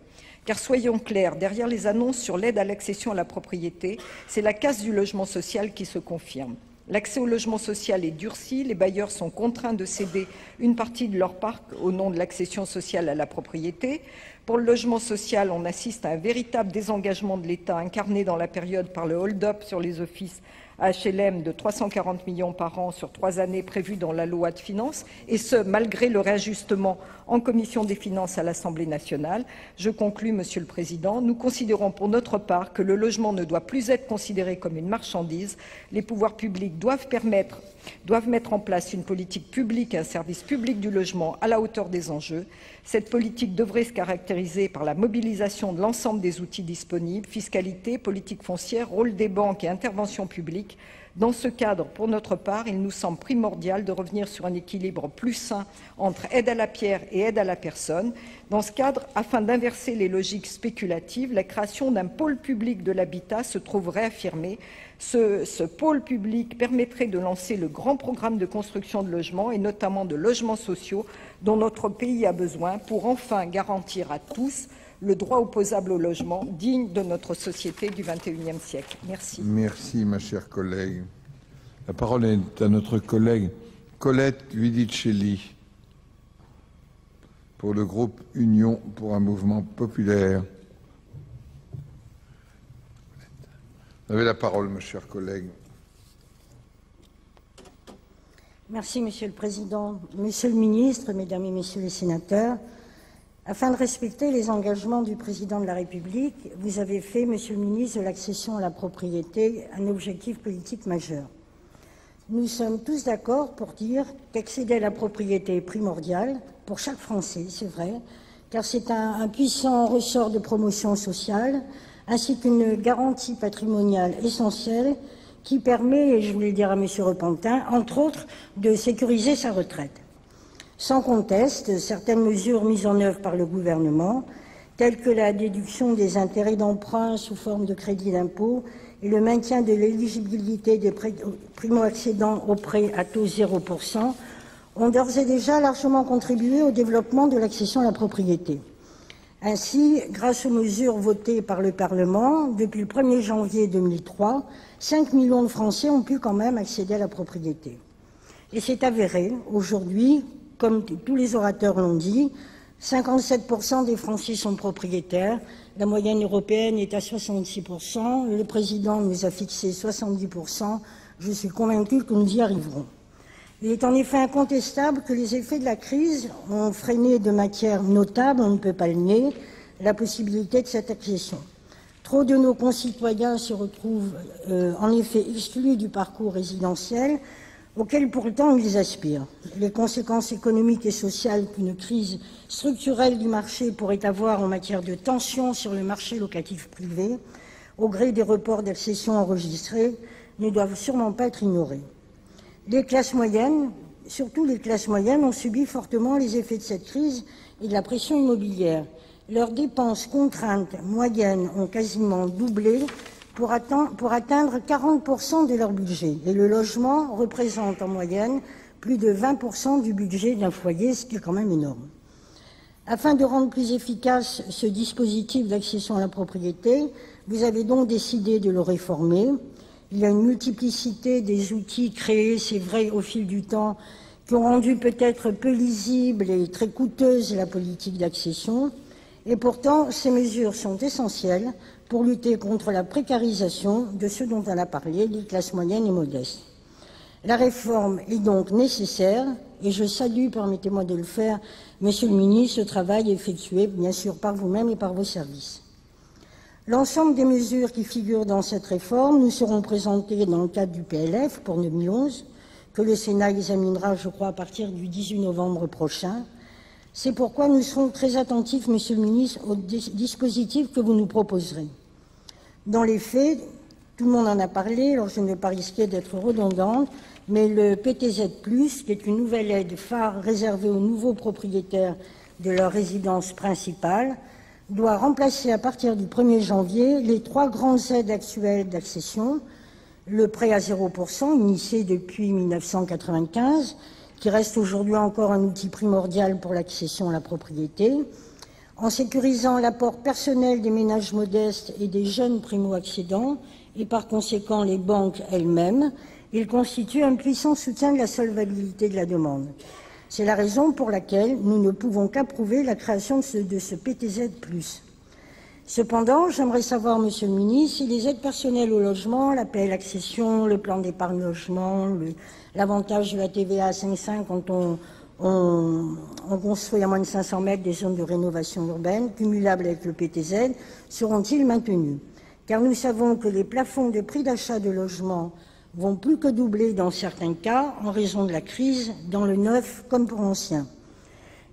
Car soyons clairs, derrière les annonces sur l'aide à l'accession à la propriété, c'est la casse du logement social qui se confirme. L'accès au logement social est durci, les bailleurs sont contraints de céder une partie de leur parc au nom de l'accession sociale à la propriété. Pour le logement social, on assiste à un véritable désengagement de l'État incarné dans la période par le hold-up sur les offices HLM de 340 millions par an sur 3 années prévues dans la loi de finances, et ce, malgré le réajustement en commission des finances à l'Assemblée nationale. Je conclus, Monsieur le Président. Nous considérons pour notre part que le logement ne doit plus être considéré comme une marchandise. Les pouvoirs publics doivent mettre en place une politique publique et un service public du logement à la hauteur des enjeux. Cette politique devrait se caractériser par la mobilisation de l'ensemble des outils disponibles, fiscalité, politique foncière, rôle des banques et intervention publique. Dans ce cadre, pour notre part, il nous semble primordial de revenir sur un équilibre plus sain entre aide à la pierre et aide à la personne. Dans ce cadre, afin d'inverser les logiques spéculatives, la création d'un pôle public de l'habitat se trouve réaffirmée. Ce pôle public permettrait de lancer le grand programme de construction de logements et notamment de logements sociaux dont notre pays a besoin pour enfin garantir à tous le droit opposable au logement digne de notre société du XXIe siècle. Merci. Merci, ma chère collègue. La parole est à notre collègue Colette Giudicelli pour le groupe Union pour un mouvement populaire. Vous avez la parole, ma chère collègue. Merci, Monsieur le Président. Monsieur le Ministre, Mesdames et Messieurs les sénateurs, afin de respecter les engagements du Président de la République, vous avez fait, Monsieur le Ministre, de l'accession à la propriété un objectif politique majeur. Nous sommes tous d'accord pour dire qu'accéder à la propriété est primordial pour chaque Français, c'est vrai, car c'est un puissant ressort de promotion sociale, ainsi qu'une garantie patrimoniale essentielle qui permet, et je voulais le dire à M. Repentin, entre autres, de sécuriser sa retraite. Sans conteste, certaines mesures mises en œuvre par le gouvernement, telles que la déduction des intérêts d'emprunt sous forme de crédit d'impôt et le maintien de l'éligibilité des primo-accédants aux prêts à taux 0%, ont d'ores et déjà largement contribué au développement de l'accession à la propriété. Ainsi, grâce aux mesures votées par le Parlement, depuis le 1er janvier 2003, 5 millions de Français ont pu quand même accéder à la propriété. Et c'est avéré, aujourd'hui, comme tous les orateurs l'ont dit, 57% des Français sont propriétaires, la moyenne européenne est à 66%, le président nous a fixé 70%, je suis convaincue que nous y arriverons. Il est en effet incontestable que les effets de la crise ont freiné de manière notable, on ne peut pas le nier, la possibilité de cette accession. Trop de nos concitoyens se retrouvent en effet exclus du parcours résidentiel auquel pourtant ils aspirent. Les conséquences économiques et sociales qu'une crise structurelle du marché pourrait avoir en matière de tension sur le marché locatif privé, au gré des reports d'accession enregistrés, ne doivent sûrement pas être ignorées. Les classes moyennes, surtout les classes moyennes, ont subi fortement les effets de cette crise et de la pression immobilière. Leurs dépenses contraintes moyennes ont quasiment doublé pour atteindre 40% de leur budget. Et le logement représente en moyenne plus de 20% du budget d'un foyer, ce qui est quand même énorme. Afin de rendre plus efficace ce dispositif d'accession à la propriété, vous avez donc décidé de le réformer. Il y a une multiplicité des outils créés, c'est vrai, au fil du temps, qui ont rendu peut-être peu lisible et très coûteuse la politique d'accession. Et pourtant, ces mesures sont essentielles pour lutter contre la précarisation de ceux dont on a parlé, les classes moyennes et modestes. La réforme est donc nécessaire et je salue, permettez-moi de le faire, Monsieur le ministre, le travail effectué, bien sûr, par vous-même et par vos services. L'ensemble des mesures qui figurent dans cette réforme nous seront présentées dans le cadre du PLF pour 2011, que le Sénat examinera, je crois, à partir du 18 novembre prochain. C'est pourquoi nous serons très attentifs, Monsieur le ministre, au dispositif que vous nous proposerez. Dans les faits, tout le monde en a parlé, alors je ne vais pas risquer d'être redondante, mais le PTZ+, qui est une nouvelle aide phare réservée aux nouveaux propriétaires de leur résidence principale, doit remplacer à partir du 1er janvier les 3 grandes aides actuelles d'accession, le prêt à 0%, initié depuis 1995, qui reste aujourd'hui encore un outil primordial pour l'accession à la propriété, en sécurisant l'apport personnel des ménages modestes et des jeunes primo-accédants, et par conséquent les banques elles-mêmes, il constitue un puissant soutien de la solvabilité de la demande. C'est la raison pour laquelle nous ne pouvons qu'approuver la création de ce PTZ+. Cependant, j'aimerais savoir, Monsieur le ministre, si les aides personnelles au logement, l'APL accession, le plan d'épargne logement, l'avantage de la TVA à 5,5 quand on construit à moins de 500 mètres des zones de rénovation urbaine, cumulables avec le PTZ, seront-ils maintenus? Car nous savons que les plafonds de prix d'achat de logements vont plus que doubler dans certains cas en raison de la crise, dans le neuf comme pour l'ancien.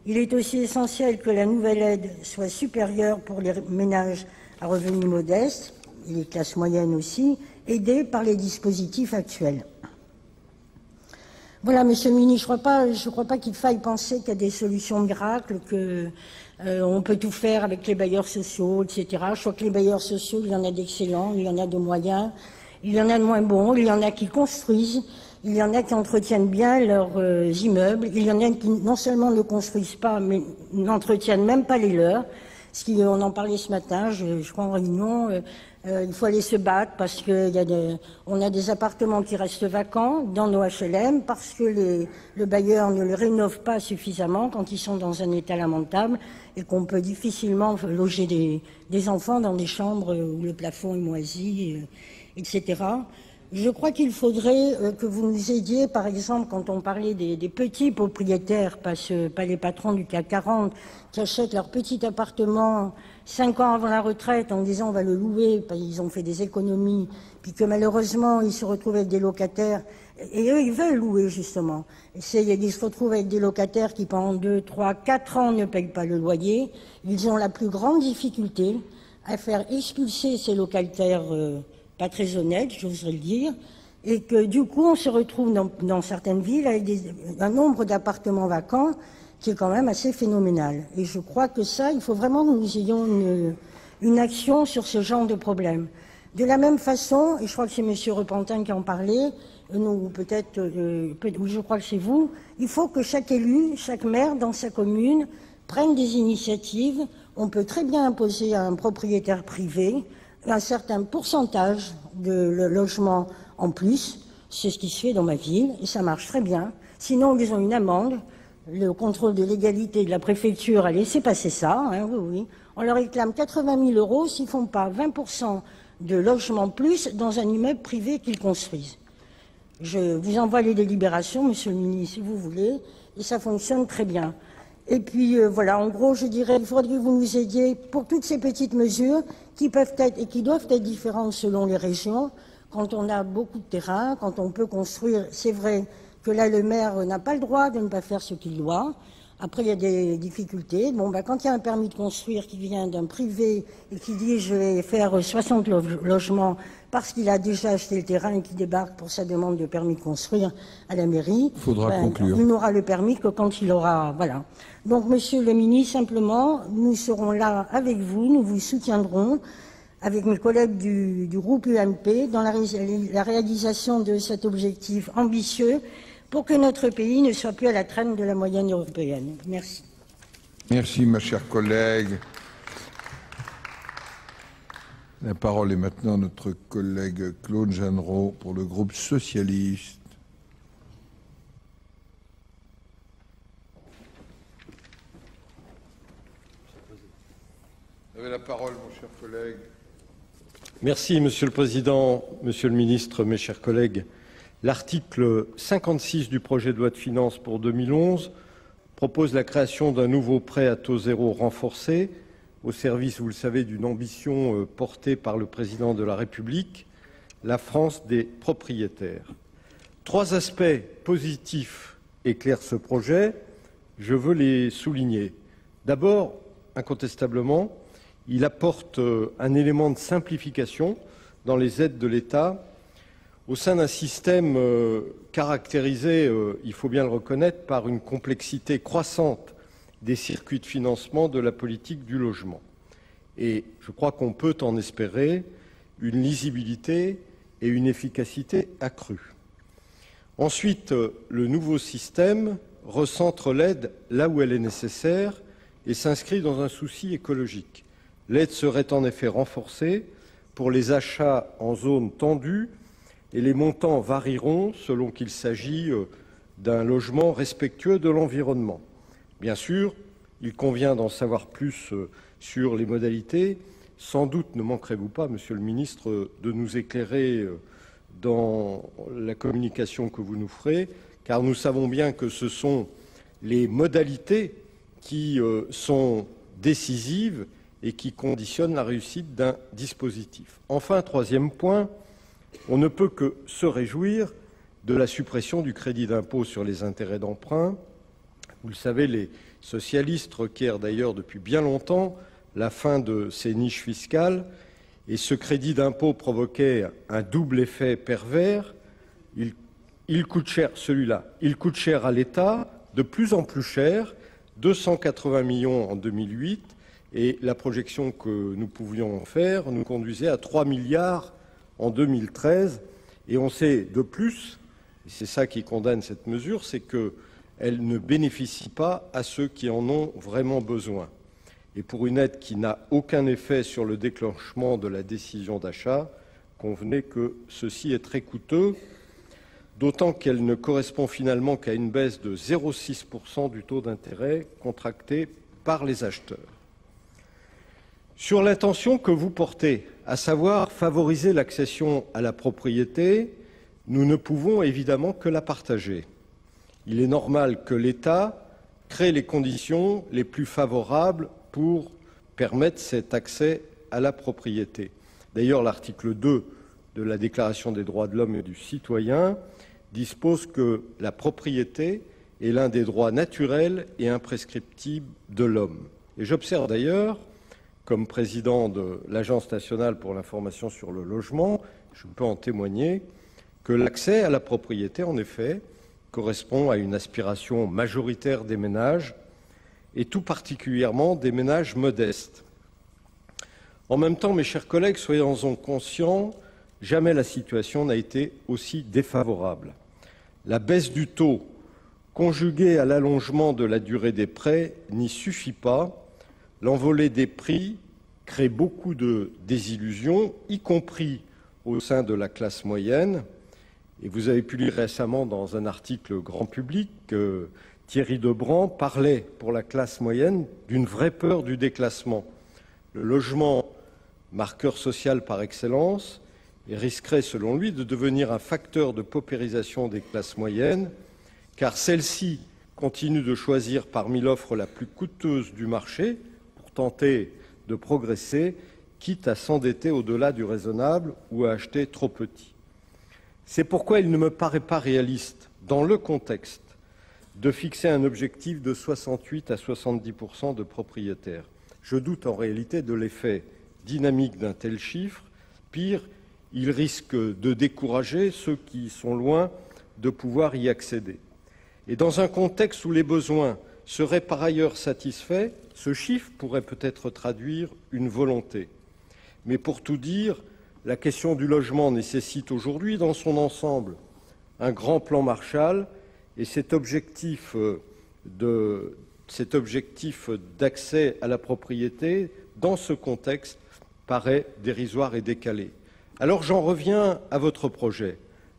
Il est aussi essentiel que la nouvelle aide soit supérieure pour les ménages à revenus modestes, et les classes moyennes aussi, aidés par les dispositifs actuels. Voilà, Monsieur le ministre, je ne crois pas qu'il faille penser qu'il y a des solutions miracles, qu'on peut tout faire avec les bailleurs sociaux, etc. Je crois que les bailleurs sociaux, il y en a d'excellents, il y en a de moyens, il y en a de moins bons, il y en a qui construisent, il y en a qui entretiennent bien leurs immeubles, il y en a qui non seulement ne construisent pas, mais n'entretiennent même pas les leurs. On en parlait ce matin, je crois en réunion, il faut aller se battre parce qu'on a des appartements qui restent vacants dans nos HLM parce que le bailleur ne les rénove pas suffisamment quand ils sont dans un état lamentable et qu'on peut difficilement loger des enfants dans des chambres où le plafond est moisi, etc. Je crois qu'il faudrait que vous nous aidiez, par exemple, quand on parlait des petits propriétaires, pas les patrons du CAC 40, qui achètent leur petit appartement 5 ans avant la retraite en disant on va le louer, parce qu'ils ont fait des économies, puis que malheureusement ils se retrouvent avec des locataires, et eux ils veulent louer justement. Ils se retrouvent avec des locataires qui pendant 2, 3, 4 ans ne payent pas le loyer. Ils ont la plus grande difficulté à faire expulser ces locataires pas très honnête, j'oserais le dire, et que du coup on se retrouve dans certaines villes avec un nombre d'appartements vacants qui est quand même assez phénoménal. Et je crois que ça, il faut vraiment que nous ayons une action sur ce genre de problème. De la même façon, et je crois que c'est M. Repentin qui en parlait, ou peut-être, oui, je crois que c'est vous, il faut que chaque élu, chaque maire dans sa commune prenne des initiatives. On peut très bien imposer à un propriétaire privé un certain pourcentage de logement en plus. C'est ce qui se fait dans ma ville et ça marche très bien. Sinon, ils ont une amende le contrôle de légalité de la préfecture a laissé passer ça, hein, oui, oui. On leur réclame 80 000 € s'ils ne font pas 20% de logements plus dans un immeuble privé qu'ils construisent. Je vous envoie les délibérations, monsieur le ministre, si vous voulez, et ça fonctionne très bien. Et puis voilà, en gros, je dirais qu'il faudrait que vous nous aidiez pour toutes ces petites mesures qui peuvent être et qui doivent être différentes selon les régions. Quand on a beaucoup de terrain, quand on peut construire, c'est vrai que là, le maire n'a pas le droit de ne pas faire ce qu'il doit. Après, il y a des difficultés. Bon, quand il y a un permis de construire qui vient d'un privé et qui dit « je vais faire 60 logements » parce qu'il a déjà acheté le terrain et qui débarque pour sa demande de permis de construire à la mairie, conclure. Il n'aura le permis que quand il aura... Voilà. Donc, monsieur le ministre, simplement, nous serons là avec vous, nous vous soutiendrons avec mes collègues du groupe UMP dans la réalisation de cet objectif ambitieux pour que notre pays ne soit plus à la traîne de la moyenne européenne. Merci. Merci, ma chère collègue. La parole est maintenant à notre collègue Claude Jeannerat pour le groupe socialiste. Vous avez la parole, mon cher collègue. Merci, Monsieur le Président, Monsieur le Ministre, mes chers collègues. L'article 56 du projet de loi de finances pour 2011 propose la création d'un nouveau prêt à taux zéro renforcé au service, vous le savez, d'une ambition portée par le Président de la République, la France des propriétaires. 3 aspects positifs éclairent ce projet, je veux les souligner. D'abord, incontestablement, il apporte un élément de simplification dans les aides de l'État au sein d'un système caractérisé, il faut bien le reconnaître, par une complexité croissante des circuits de financement de la politique du logement. Et je crois qu'on peut en espérer une lisibilité et une efficacité accrues. Ensuite, le nouveau système recentre l'aide là où elle est nécessaire et s'inscrit dans un souci écologique. L'aide serait en effet renforcée pour les achats en zone tendue et les montants varieront selon qu'il s'agit d'un logement respectueux de l'environnement. Bien sûr, il convient d'en savoir plus sur les modalités. Sans doute ne manquerez-vous pas, Monsieur le Ministre, de nous éclairer dans la communication que vous nous ferez, car nous savons bien que ce sont les modalités qui sont décisives et qui conditionnent la réussite d'un dispositif. Enfin, 3e point, on ne peut que se réjouir de la suppression du crédit d'impôt sur les intérêts d'emprunt. Vous le savez, les socialistes requièrent d'ailleurs depuis bien longtemps la fin de ces niches fiscales, et ce crédit d'impôt provoquait un double effet pervers. Il coûte cher, celui-là, il coûte cher à l'État, de plus en plus cher, 280 millions en 2008, et la projection que nous pouvions faire nous conduisait à 3 milliards en 2013, et on sait de plus, et c'est ça qui condamne cette mesure, c'est qu'elle ne bénéficie pas à ceux qui en ont vraiment besoin. Et pour une aide qui n'a aucun effet sur le déclenchement de la décision d'achat, convenez que ceci est très coûteux, d'autant qu'elle ne correspond finalement qu'à une baisse de 0,6% du taux d'intérêt contracté par les acheteurs. Sur l'intention que vous portez, à savoir favoriser l'accession à la propriété, nous ne pouvons évidemment que la partager. Il est normal que l'État crée les conditions les plus favorables pour permettre cet accès à la propriété. D'ailleurs, l'article 2 de la Déclaration des droits de l'homme et du citoyen dispose que la propriété est l'un des droits naturels et imprescriptibles de l'homme. Et j'observe d'ailleurs, comme président de l'Agence nationale pour l'information sur le logement, je peux en témoigner, que l'accès à la propriété, en effet, correspond à une aspiration majoritaire des ménages, et tout particulièrement des ménages modestes. En même temps, mes chers collègues, soyons-en conscients, jamais la situation n'a été aussi défavorable. La baisse du taux, conjuguée à l'allongement de la durée des prêts, n'y suffit pas. L'envolée des prix crée beaucoup de désillusions, y compris au sein de la classe moyenne. Et vous avez pu lire récemment dans un article grand public Thierry Debrand parlait pour la classe moyenne d'une vraie peur du déclassement. Le logement, marqueur social par excellence, risquerait, selon lui, de devenir un facteur de paupérisation des classes moyennes, car celles-ci continuent de choisir parmi l'offre la plus coûteuse du marché pour tenter de progresser, quitte à s'endetter au-delà du raisonnable ou à acheter trop petit. C'est pourquoi il ne me paraît pas réaliste, dans le contexte, de fixer un objectif de 68 à 70% de propriétaires. Je doute en réalité de l'effet dynamique d'un tel chiffre. Pire, il risque de décourager ceux qui sont loin de pouvoir y accéder. Et dans un contexte où les besoins seraient par ailleurs satisfaits, ce chiffre pourrait peut-être traduire une volonté. Mais pour tout dire, la question du logement nécessite aujourd'hui, dans son ensemble, un grand plan Marshall, et cet objectif d'accès à la propriété, dans ce contexte, paraît dérisoire et décalé. Alors j'en reviens à votre projet.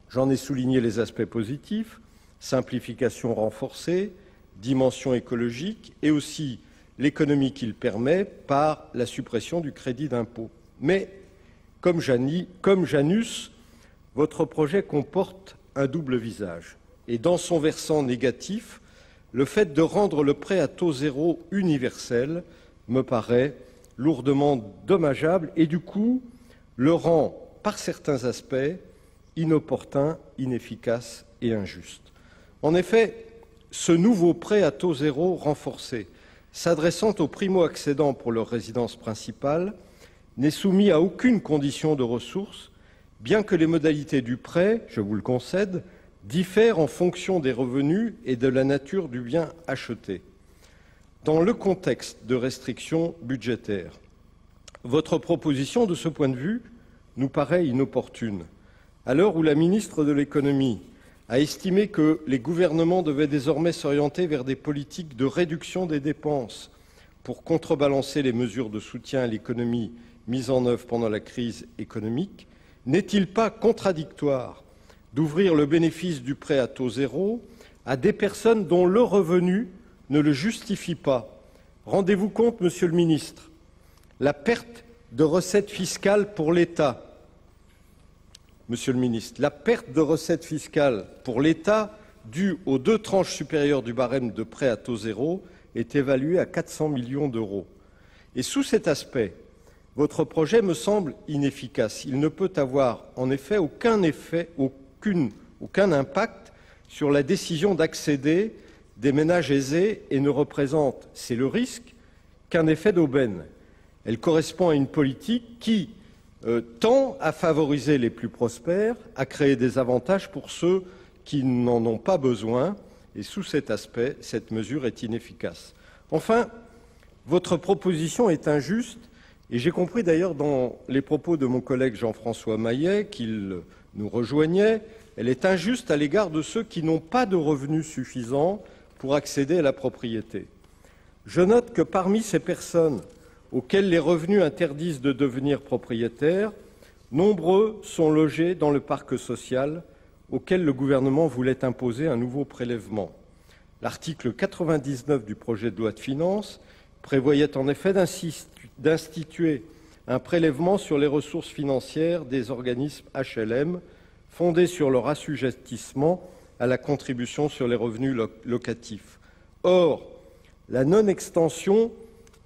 J'en ai souligné les aspects positifs, simplification renforcée, dimension écologique et aussi l'économie qu'il permet par la suppression du crédit d'impôt. Mais, comme Janus, votre projet comporte un double visage. Et dans son versant négatif, le fait de rendre le prêt à taux zéro universel me paraît lourdement dommageable et du coup le rend, par certains aspects, inopportun, inefficace et injuste. En effet, ce nouveau prêt à taux zéro renforcé, s'adressant aux primo-accédants pour leur résidence principale, n'est soumis à aucune condition de ressources, bien que les modalités du prêt, je vous le concède, diffèrent en fonction des revenus et de la nature du bien acheté. Dans le contexte de restrictions budgétaires, votre proposition, de ce point de vue, nous paraît inopportune. À l'heure où la ministre de l'Économie a estimé que les gouvernements devaient désormais s'orienter vers des politiques de réduction des dépenses pour contrebalancer les mesures de soutien à l'économie mises en œuvre pendant la crise économique, n'est-il pas contradictoire d'ouvrir le bénéfice du prêt à taux zéro à des personnes dont le revenu ne le justifie pas? Rendez-vous compte, Monsieur le ministre, la perte de recettes fiscales pour l'État. Monsieur le ministre, la perte de recettes fiscales pour l'État due aux 2 tranches supérieures du barème de prêt à taux zéro est évaluée à 400 millions d'euros. Et sous cet aspect, votre projet me semble inefficace. Il ne peut avoir en effet aucun impact sur la décision d'accéder des ménages aisés et ne représente, c'est le risque, qu'un effet d'aubaine. Elle correspond à une politique qui tend à favoriser les plus prospères, à créer des avantages pour ceux qui n'en ont pas besoin, et sous cet aspect, cette mesure est inefficace. Enfin, votre proposition est injuste, et j'ai compris d'ailleurs dans les propos de mon collègue Jean-François Maillet qu'il nous rejoignait, elle est injuste à l'égard de ceux qui n'ont pas de revenus suffisants pour accéder à la propriété. Je note que parmi ces personnes auxquels les revenus interdisent de devenir propriétaires, nombreux sont logés dans le parc social auquel le gouvernement voulait imposer un nouveau prélèvement. L'article 99 du projet de loi de finances prévoyait en effet d'instituer un prélèvement sur les ressources financières des organismes HLM fondé sur leur assujettissement à la contribution sur les revenus locatifs. Or, la non-extension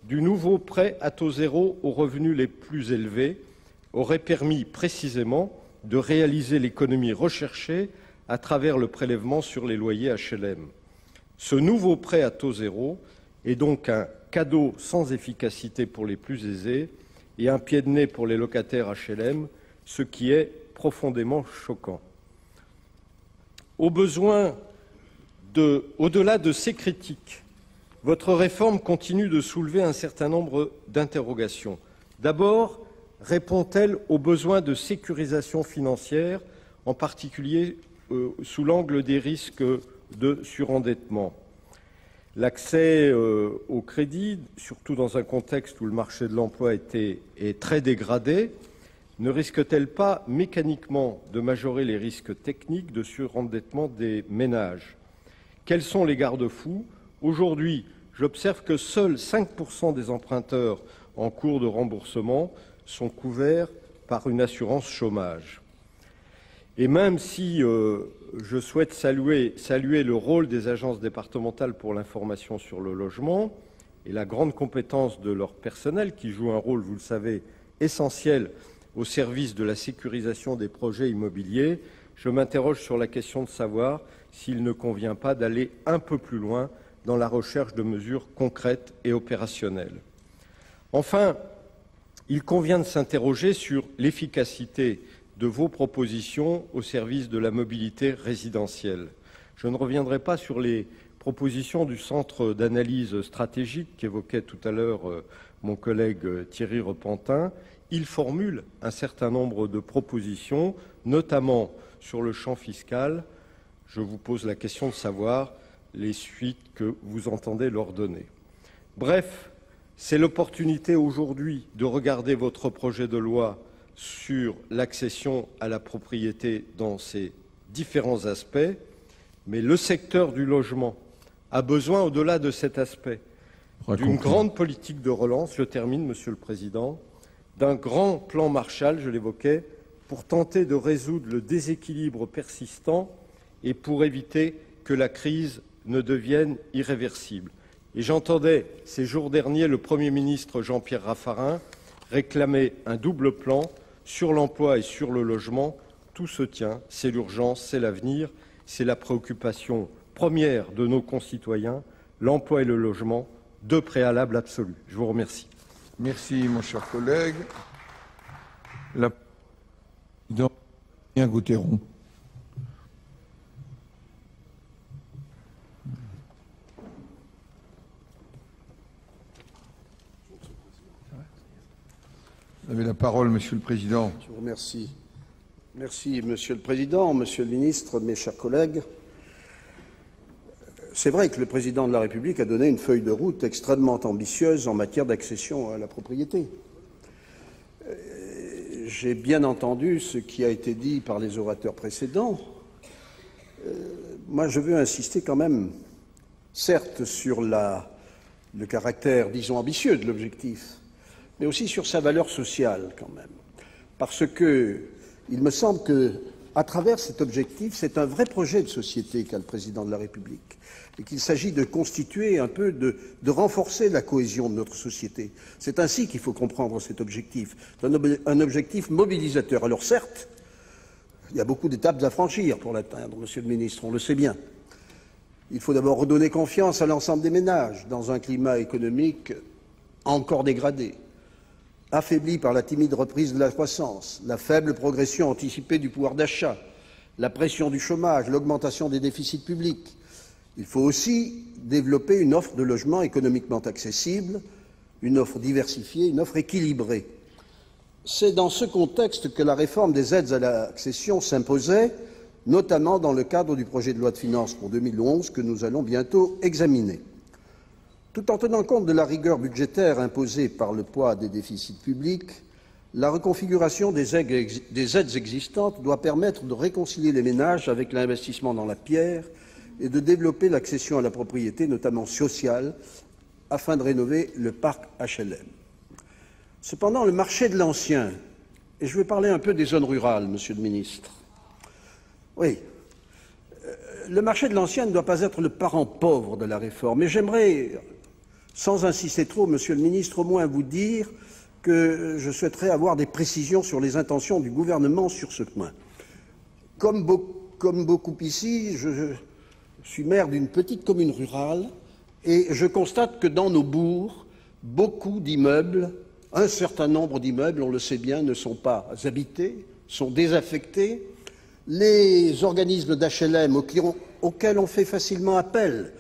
du nouveau prêt à taux zéro aux revenus les plus élevés aurait permis précisément de réaliser l'économie recherchée à travers le prélèvement sur les loyers HLM. Ce nouveau prêt à taux zéro est donc un cadeau sans efficacité pour les plus aisés et un pied de nez pour les locataires HLM, ce qui est profondément choquant. Au-delà de ces critiques, votre réforme continue de soulever un certain nombre d'interrogations. D'abord, répond-elle aux besoins de sécurisation financière, en particulier sous l'angle des risques de surendettement? L'accès au crédit, surtout dans un contexte où le marché de l'emploi est très dégradé, ne risque-t-elle pas mécaniquement de majorer les risques techniques de surendettement des ménages? Quels sont les garde-fous? Aujourd'hui, j'observe que seuls 5% des emprunteurs en cours de remboursement sont couverts par une assurance chômage. Et même si je souhaite saluer le rôle des agences départementales pour l'information sur le logement et la grande compétence de leur personnel, qui joue un rôle, vous le savez, essentiel au service de la sécurisation des projets immobiliers, je m'interroge sur la question de savoir s'il ne convient pas d'aller un peu plus loin dans la recherche de mesures concrètes et opérationnelles. Enfin, il convient de s'interroger sur l'efficacité de vos propositions au service de la mobilité résidentielle. Je ne reviendrai pas sur les propositions du Centre d'analyse stratégique qu'évoquait tout à l'heure mon collègue Thierry Repentin. Il formule un certain nombre de propositions, notamment sur le champ fiscal. Je vous pose la question de savoir les suites que vous entendez leur donner. Bref, c'est l'opportunité aujourd'hui de regarder votre projet de loi sur l'accession à la propriété dans ses différents aspects, mais le secteur du logement a besoin, au-delà de cet aspect, d'une grande politique de relance, je termine, Monsieur le Président, d'un grand plan Marshall, je l'évoquais, pour tenter de résoudre le déséquilibre persistant et pour éviter que la crise ne devienne irréversible. Et j'entendais ces jours derniers le Premier ministre Jean-Pierre Raffarin réclamer un double plan sur l'emploi et sur le logement. Tout se tient, c'est l'urgence, c'est l'avenir, c'est la préoccupation première de nos concitoyens, l'emploi et le logement, deux préalables absolus. Je vous remercie. Merci, mon cher collègue. La présidente Gauthieron. Vous avez la parole, Monsieur le Président. Je vous remercie. Merci, Monsieur le Président, Monsieur le Ministre, mes chers collègues. C'est vrai que le Président de la République a donné une feuille de route extrêmement ambitieuse en matière d'accession à la propriété. J'ai bien entendu ce qui a été dit par les orateurs précédents. Moi, je veux insister quand même, certes, sur le caractère, disons, ambitieux de l'objectif, mais aussi sur sa valeur sociale quand même. Parce que il me semble que, à travers cet objectif, c'est un vrai projet de société qu'a le Président de la République et qu'il s'agit de constituer un peu, de renforcer la cohésion de notre société. C'est ainsi qu'il faut comprendre cet objectif, un objectif mobilisateur. Alors certes, il y a beaucoup d'étapes à franchir pour l'atteindre, Monsieur le Ministre, on le sait bien. Il faut d'abord redonner confiance à l'ensemble des ménages dans un climat économique encore dégradé, affaibli par la timide reprise de la croissance, la faible progression anticipée du pouvoir d'achat, la pression du chômage, l'augmentation des déficits publics. Il faut aussi développer une offre de logement économiquement accessible, une offre diversifiée, une offre équilibrée. C'est dans ce contexte que la réforme des aides à l'accession s'imposait, notamment dans le cadre du projet de loi de finances pour 2011 que nous allons bientôt examiner. Tout en tenant compte de la rigueur budgétaire imposée par le poids des déficits publics, la reconfiguration des aides existantes doit permettre de réconcilier les ménages avec l'investissement dans la pierre et de développer l'accession à la propriété, notamment sociale, afin de rénover le parc HLM. Cependant, le marché de l'ancien, et je vais parler un peu des zones rurales, Monsieur le Ministre. Oui, le marché de l'ancien ne doit pas être le parent pauvre de la réforme, mais j'aimerais, sans insister trop, Monsieur le Ministre, au moins vous dire que je souhaiterais avoir des précisions sur les intentions du gouvernement sur ce point. Comme beaucoup ici, je suis maire d'une petite commune rurale et je constate que dans nos bourgs, beaucoup d'immeubles, un certain nombre d'immeubles, on le sait bien, ne sont pas habités, sont désaffectés. Les organismes d'HLM auxquels on fait facilement appel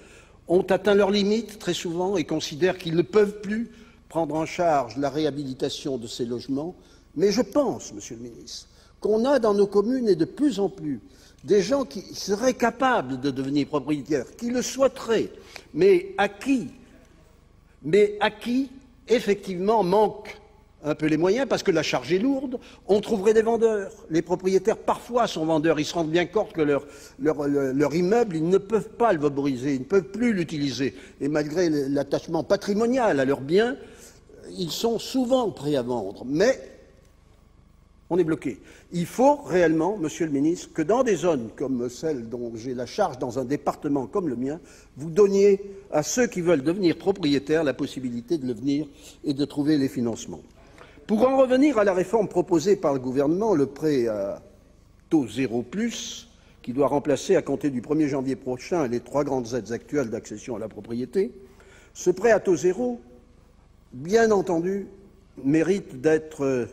ont atteint leurs limites très souvent et considèrent qu'ils ne peuvent plus prendre en charge la réhabilitation de ces logements. Mais je pense, Monsieur le Ministre, qu'on a dans nos communes et de plus en plus des gens qui seraient capables de devenir propriétaires, qui le souhaiteraient, mais à qui effectivement manque un peu les moyens, parce que la charge est lourde, on trouverait des vendeurs. Les propriétaires, parfois, sont vendeurs. Ils se rendent bien compte que leur immeuble, ils ne peuvent pas le valoriser, ils ne peuvent plus l'utiliser. Et malgré l'attachement patrimonial à leurs biens, ils sont souvent prêts à vendre. Mais on est bloqué. Il faut réellement, Monsieur le ministre, que dans des zones comme celle dont j'ai la charge dans un département comme le mien, vous donniez à ceux qui veulent devenir propriétaires la possibilité de le devenir et de trouver les financements. Pour en revenir à la réforme proposée par le gouvernement, le prêt à taux 0+, qui doit remplacer à compter du 1er janvier prochain les 3 grandes aides actuelles d'accession à la propriété, ce prêt à taux 0, bien entendu, mérite d'être,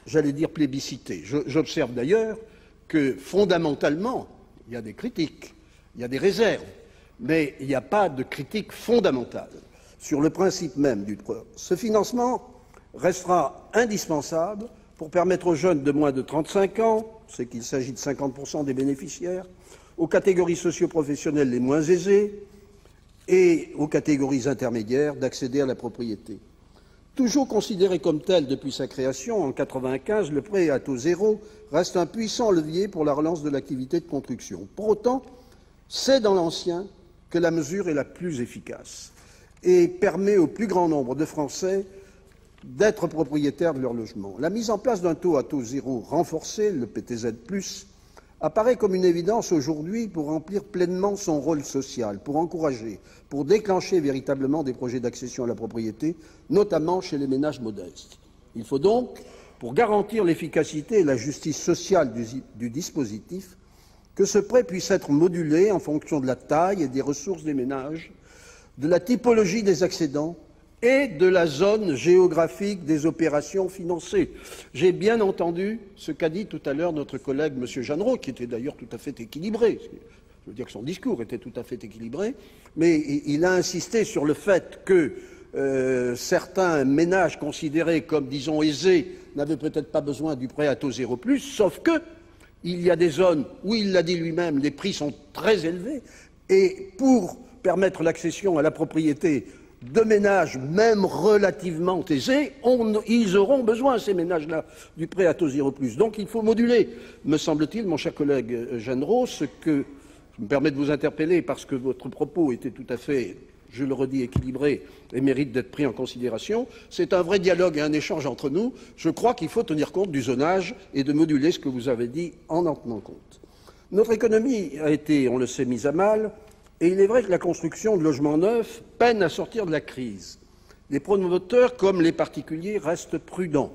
j'allais dire, plébiscité. J'observe d'ailleurs que, fondamentalement, il y a des critiques, il y a des réserves, mais il n'y a pas de critique fondamentale sur le principe même du prêt. Ce financement restera indispensable pour permettre aux jeunes de moins de 35 ans, c'est qu'il s'agit de 50% des bénéficiaires, aux catégories socio-professionnelles les moins aisées et aux catégories intermédiaires d'accéder à la propriété. Toujours considéré comme tel depuis sa création en 1995, le prêt à taux 0 reste un puissant levier pour la relance de l'activité de construction. Pour autant, c'est dans l'ancien que la mesure est la plus efficace et permet au plus grand nombre de Français d'être propriétaires de leur logement. La mise en place d'un taux à taux 0 renforcé, le PTZ+, apparaît comme une évidence aujourd'hui pour remplir pleinement son rôle social, pour encourager, pour déclencher véritablement des projets d'accession à la propriété, notamment chez les ménages modestes. Il faut donc, pour garantir l'efficacité et la justice sociale du dispositif, que ce prêt puisse être modulé en fonction de la taille et des ressources des ménages, de la typologie des accédants et de la zone géographique des opérations financées. J'ai bien entendu ce qu'a dit tout à l'heure notre collègue M. Jeanneraud, qui était d'ailleurs tout à fait équilibré. Je veux dire que son discours était tout à fait équilibré, mais il a insisté sur le fait que certains ménages considérés comme, disons, aisés n'avaient peut-être pas besoin du prêt à taux 0+, sauf que il y a des zones où, il l'a dit lui-même, les prix sont très élevés, et pour permettre l'accession à la propriété de ménages, même relativement aisés, ils auront besoin, ces ménages-là, du prêt à taux 0+. Donc il faut moduler, me semble-t-il, mon cher collègue Jeanneraud, ce que je me permets de vous interpeller parce que votre propos était tout à fait, je le redis, équilibré et mérite d'être pris en considération. C'est un vrai dialogue et un échange entre nous. Je crois qu'il faut tenir compte du zonage et de moduler ce que vous avez dit en tenant compte. Notre économie a été, on le sait, mise à mal. Et il est vrai que la construction de logements neufs peine à sortir de la crise. Les promoteurs, comme les particuliers, restent prudents.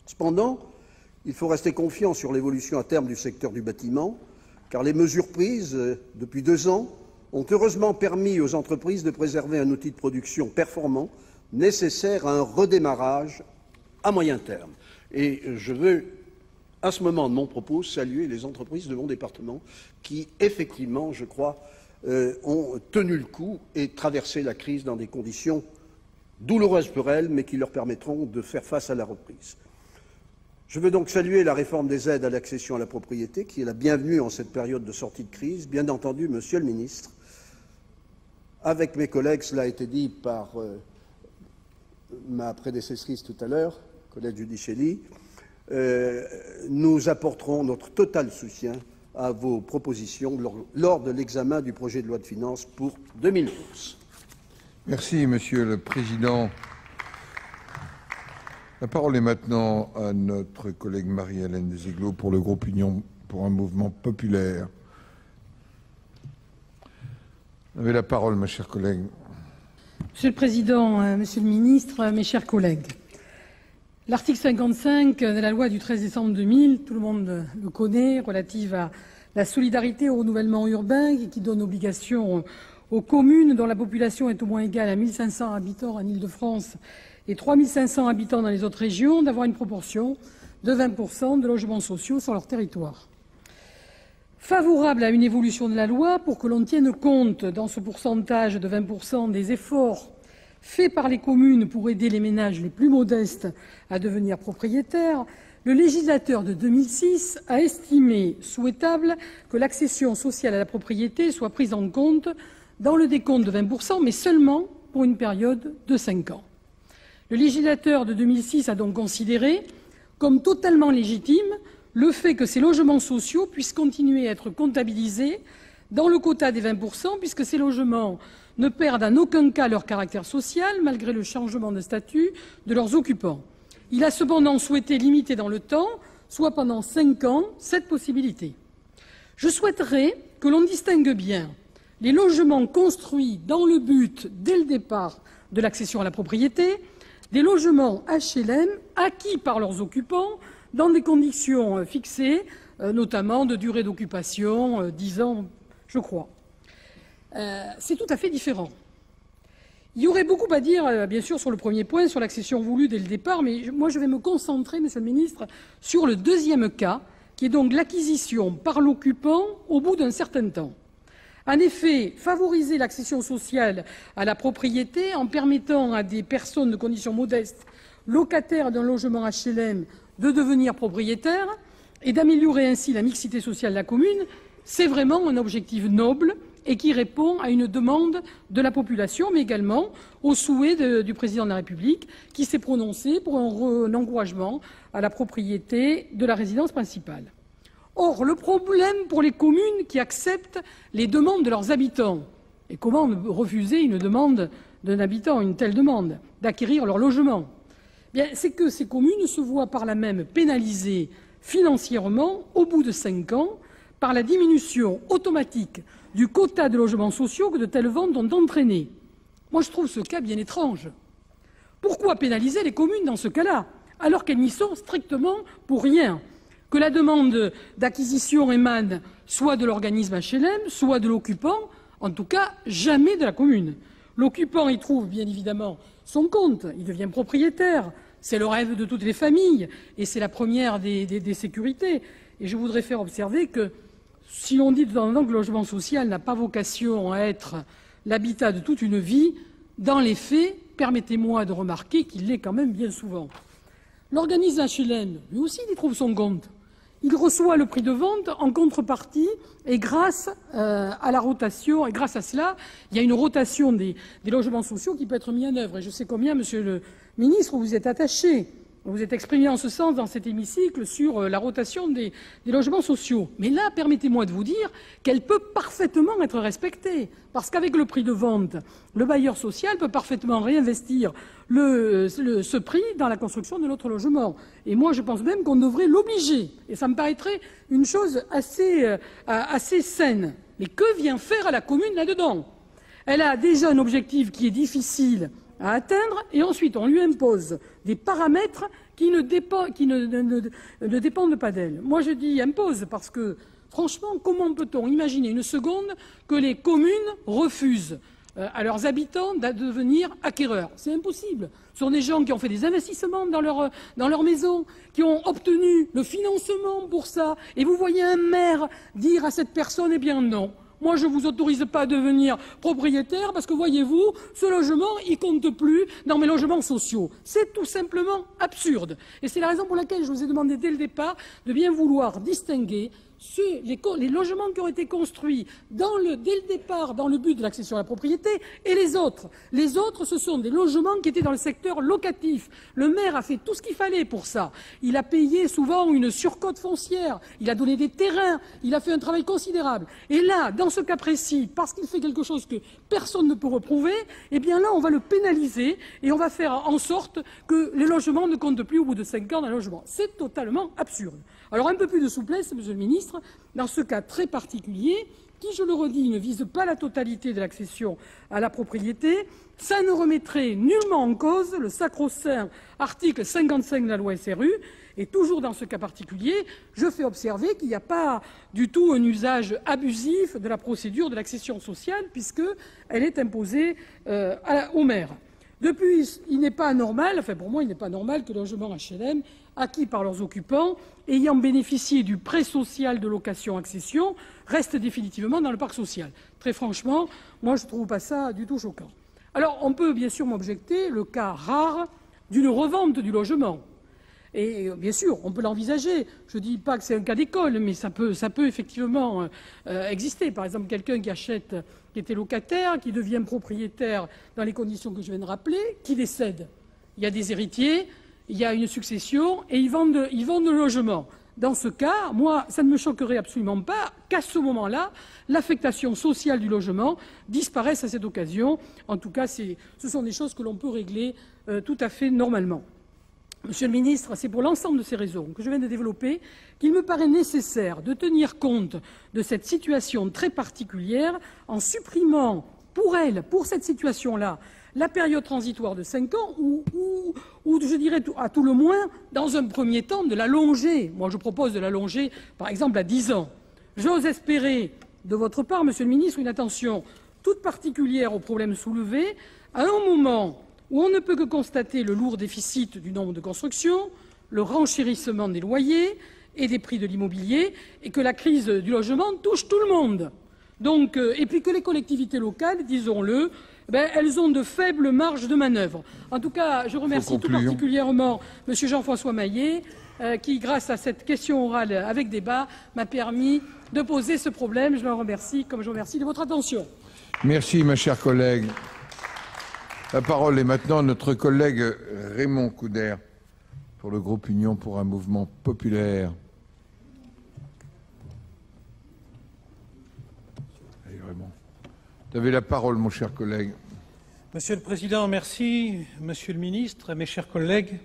Cependant, il faut rester confiant sur l'évolution à terme du secteur du bâtiment, car les mesures prises depuis 2 ans ont heureusement permis aux entreprises de préserver un outil de production performant, nécessaire à un redémarrage à moyen terme. Et je veux, à ce moment de mon propos, saluer les entreprises de mon département qui, effectivement, je crois, ont tenu le coup et traversé la crise dans des conditions douloureuses pour elles, mais qui leur permettront de faire face à la reprise. Je veux donc saluer la réforme des aides à l'accession à la propriété, qui est la bienvenue en cette période de sortie de crise. Bien entendu, Monsieur le Ministre, avec mes collègues, cela a été dit par ma prédécessrice tout à l'heure, collègue Giudicelli, nous apporterons notre total soutien à vos propositions lors de l'examen du projet de loi de finances pour 2011. Merci, Monsieur le Président. La parole est maintenant à notre collègue Marie-Hélène Désegleaux pour le groupe Union pour un mouvement populaire. Vous avez la parole, ma chère collègue. Monsieur le Président, Monsieur le Ministre, mes chers collègues, l'article 55 de la loi du 13 décembre 2000, tout le monde le connaît, relative à la solidarité au renouvellement urbain et qui donne obligation aux communes dont la population est au moins égale à 1 500 habitants en Île-de-France et 3 500 habitants dans les autres régions d'avoir une proportion de 20% de logements sociaux sur leur territoire. Favorable à une évolution de la loi pour que l'on tienne compte dans ce pourcentage de 20% des efforts faits par les communes pour aider les ménages les plus modestes à devenir propriétaires, le législateur de 2006 a estimé souhaitable que l'accession sociale à la propriété soit prise en compte dans le décompte de 20%, mais seulement pour une période de 5 ans. Le législateur de 2006 a donc considéré comme totalement légitime le fait que ces logements sociaux puissent continuer à être comptabilisés dans le quota des 20%, puisque ces logements ne perdent en aucun cas leur caractère social, malgré le changement de statut de leurs occupants. Il a cependant souhaité limiter dans le temps, soit pendant 5 ans, cette possibilité. Je souhaiterais que l'on distingue bien les logements construits dans le but, dès le départ, de l'accession à la propriété, des logements HLM acquis par leurs occupants dans des conditions fixées, notamment de durée d'occupation, 10 ans, je crois. C'est tout à fait différent. Il y aurait beaucoup à dire, bien sûr, sur le premier point, sur l'accession voulue dès le départ, mais moi je vais me concentrer, Monsieur le Ministre, sur le deuxième cas, qui est donc l'acquisition par l'occupant au bout d'un certain temps. En effet, favoriser l'accession sociale à la propriété en permettant à des personnes de conditions modestes, locataires d'un logement HLM, de devenir propriétaires et d'améliorer ainsi la mixité sociale de la commune, c'est vraiment un objectif noble et qui répond à une demande de la population, mais également au souhait du Président de la République, qui s'est prononcé pour un encouragement à la propriété de la résidence principale. Or, le problème pour les communes qui acceptent les demandes de leurs habitants, et comment refuser une demande d'un habitant, une telle demande, d'acquérir leur logement, c'est que ces communes se voient par là même pénalisées financièrement au bout de 5 ans par la diminution automatique du quota de logements sociaux que de telles ventes ont entraîné. Moi, je trouve ce cas bien étrange. Pourquoi pénaliser les communes dans ce cas-là, alors qu'elles n'y sont strictement pour rien? Que la demande d'acquisition émane soit de l'organisme HLM, soit de l'occupant, en tout cas jamais de la commune. L'occupant y trouve bien évidemment son compte, il devient propriétaire, c'est le rêve de toutes les familles et c'est la première des sécurités. Et je voudrais faire observer que si l'on dit de temps en temps que le logement social n'a pas vocation à être l'habitat de toute une vie, dans les faits, permettez-moi de remarquer qu'il l'est quand même bien souvent. L'organisme HLM, lui aussi, y trouve son compte. Il reçoit le prix de vente en contrepartie et grâce à la rotation, et grâce à cela, il y a une rotation des logements sociaux qui peut être mise en œuvre. Et je sais combien, Monsieur le Ministre, vous êtes attaché. Vous êtes exprimé en ce sens dans cet hémicycle sur la rotation des logements sociaux. Mais là, permettez-moi de vous dire qu'elle peut parfaitement être respectée. Parce qu'avec le prix de vente, le bailleur social peut parfaitement réinvestir ce prix dans la construction de notre logement. Et moi, je pense même qu'on devrait l'obliger. Et ça me paraîtrait une chose assez saine. Mais que vient faire la commune là-dedans? Elle a déjà un objectif qui est difficile à atteindre, et ensuite on lui impose des paramètres qui ne dépendent pas d'elle. Moi je dis impose parce que, franchement, comment peut-on imaginer une seconde que les communes refusent à leurs habitants de devenir acquéreurs? C'est impossible. Ce sont des gens qui ont fait des investissements dans leur maison, qui ont obtenu le financement pour ça, et vous voyez un maire dire à cette personne, eh bien non, moi, je ne vous autorise pas à devenir propriétaire parce que, voyez-vous, ce logement, il ne compte plus dans mes logements sociaux. C'est tout simplement absurde. Et c'est la raison pour laquelle je vous ai demandé dès le départ de bien vouloir distinguer les logements qui ont été construits dès le départ dans le but de l'accession à la propriété et les autres. Les autres, ce sont des logements qui étaient dans le secteur locatif. Le maire a fait tout ce qu'il fallait pour ça. Il a payé souvent une surcote foncière, il a donné des terrains, il a fait un travail considérable. Et là, dans ce cas précis, parce qu'il fait quelque chose que personne ne peut reprouver, eh bien là, on va le pénaliser et on va faire en sorte que les logements ne comptent plus au bout de 5 ans d'un logement. C'est totalement absurde. Alors un peu plus de souplesse, Monsieur le Ministre, dans ce cas très particulier, qui, je le redis, ne vise pas la totalité de l'accession à la propriété, ça ne remettrait nullement en cause le sacro-saint article 55 de la loi SRU. Et toujours dans ce cas particulier, je fais observer qu'il n'y a pas du tout un usage abusif de la procédure de l'accession sociale, puisqu'elle est imposée au maire. De plus, il n'est pas normal, enfin pour moi, il n'est pas normal que les logements HLM acquis par leurs occupants, ayant bénéficié du prêt social de location-accession, restent définitivement dans le parc social. Très franchement, moi je ne trouve pas ça du tout choquant. Alors on peut bien sûr m'objecter le cas rare d'une revente du logement. Et bien sûr, on peut l'envisager. Je ne dis pas que c'est un cas d'école, mais ça peut effectivement exister. Par exemple, quelqu'un qui était locataire, qui devient propriétaire dans les conditions que je viens de rappeler, qui décède. il y a des héritiers, il y a une succession et ils vendent le logement. Dans ce cas, moi, ça ne me choquerait absolument pas qu'à ce moment-là, l'affectation sociale du logement disparaisse à cette occasion. En tout cas, ce sont des choses que l'on peut régler tout à fait normalement. Monsieur le ministre, c'est pour l'ensemble de ces raisons que je viens de développer qu'il me paraît nécessaire de tenir compte de cette situation très particulière en supprimant pour cette situation-là, la période transitoire de 5 ans ou je dirais à tout le moins, dans un premier temps, de l'allonger. Moi, je propose de l'allonger, par exemple, à 10 ans. J'ose espérer de votre part, Monsieur le ministre, une attention toute particulière aux problèmes soulevés à un moment où on ne peut que constater le lourd déficit du nombre de constructions, le renchérissement des loyers et des prix de l'immobilier, et que la crise du logement touche tout le monde. Donc, et puis que les collectivités locales, disons-le, elles ont de faibles marges de manœuvre. En tout cas, je remercie tout particulièrement M. Jean-François Maillet, qui, grâce à cette question orale avec débat, m'a permis de poser ce problème. Je le remercie, comme je remercie de votre attention. Merci, ma chère collègue. La parole est maintenant à notre collègue Raymond Couder pour le groupe Union pour un mouvement populaire. Vous avez la parole, mon cher collègue. Monsieur le Président, merci. Monsieur le Ministre, mes chers collègues,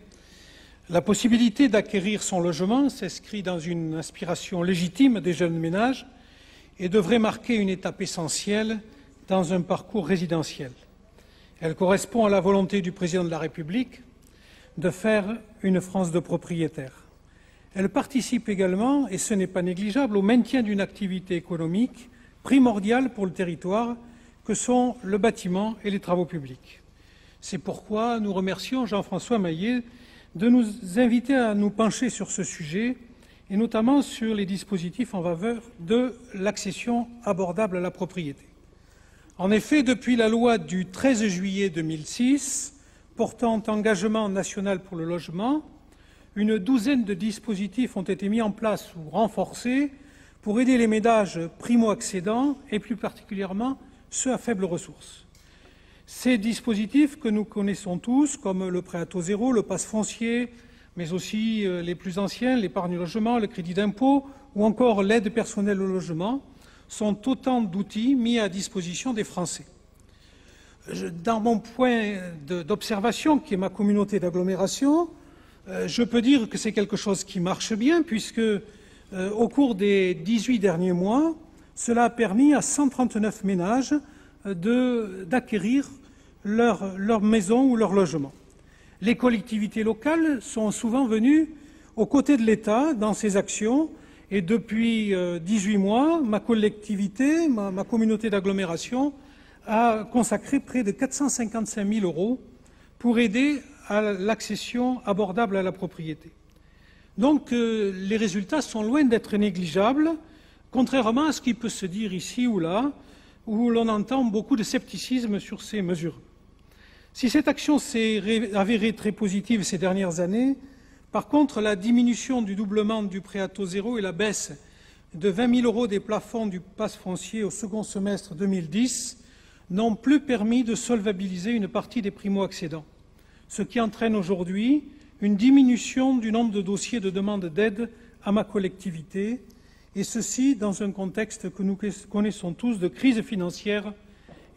la possibilité d'acquérir son logement s'inscrit dans une aspiration légitime des jeunes ménages et devrait marquer une étape essentielle dans un parcours résidentiel. Elle correspond à la volonté du Président de la République de faire une France de propriétaires. Elle participe également, et ce n'est pas négligeable, au maintien d'une activité économique primordiale pour le territoire, que sont le bâtiment et les travaux publics. C'est pourquoi nous remercions Jean-François Maillet de nous inviter à nous pencher sur ce sujet, et notamment sur les dispositifs en faveur de l'accession abordable à la propriété. En effet, depuis la loi du 13 juillet 2006 portant engagement national pour le logement, une douzaine de dispositifs ont été mis en place ou renforcés pour aider les ménages primo-accédants et plus particulièrement ceux à faibles ressources. Ces dispositifs que nous connaissons tous, comme le prêt à taux zéro, le pass foncier, mais aussi les plus anciens, l'épargne logement, le crédit d'impôt ou encore l'aide personnelle au logement, sont autant d'outils mis à disposition des Français. Dans mon point d'observation, qui est ma communauté d'agglomération, je peux dire que c'est quelque chose qui marche bien, puisque au cours des 18 derniers mois, cela a permis à 139 ménages d'acquérir leur maison ou leur logement. Les collectivités locales sont souvent venues aux côtés de l'État dans ces actions et depuis 18 mois, ma collectivité, ma communauté d'agglomération a consacré près de 455 000 € pour aider à l'accession abordable à la propriété. Donc les résultats sont loin d'être négligeables, contrairement à ce qui peut se dire ici ou là, où l'on entend beaucoup de scepticisme sur ces mesures. Si cette action s'est avérée très positive ces dernières années, par contre, la diminution du doublement du prêt à taux zéro et la baisse de 20 000 € des plafonds du pass foncier au second semestre 2010 n'ont plus permis de solvabiliser une partie des primo-accédants, ce qui entraîne aujourd'hui une diminution du nombre de dossiers de demande d'aide à ma collectivité, et ceci dans un contexte que nous connaissons tous de crise financière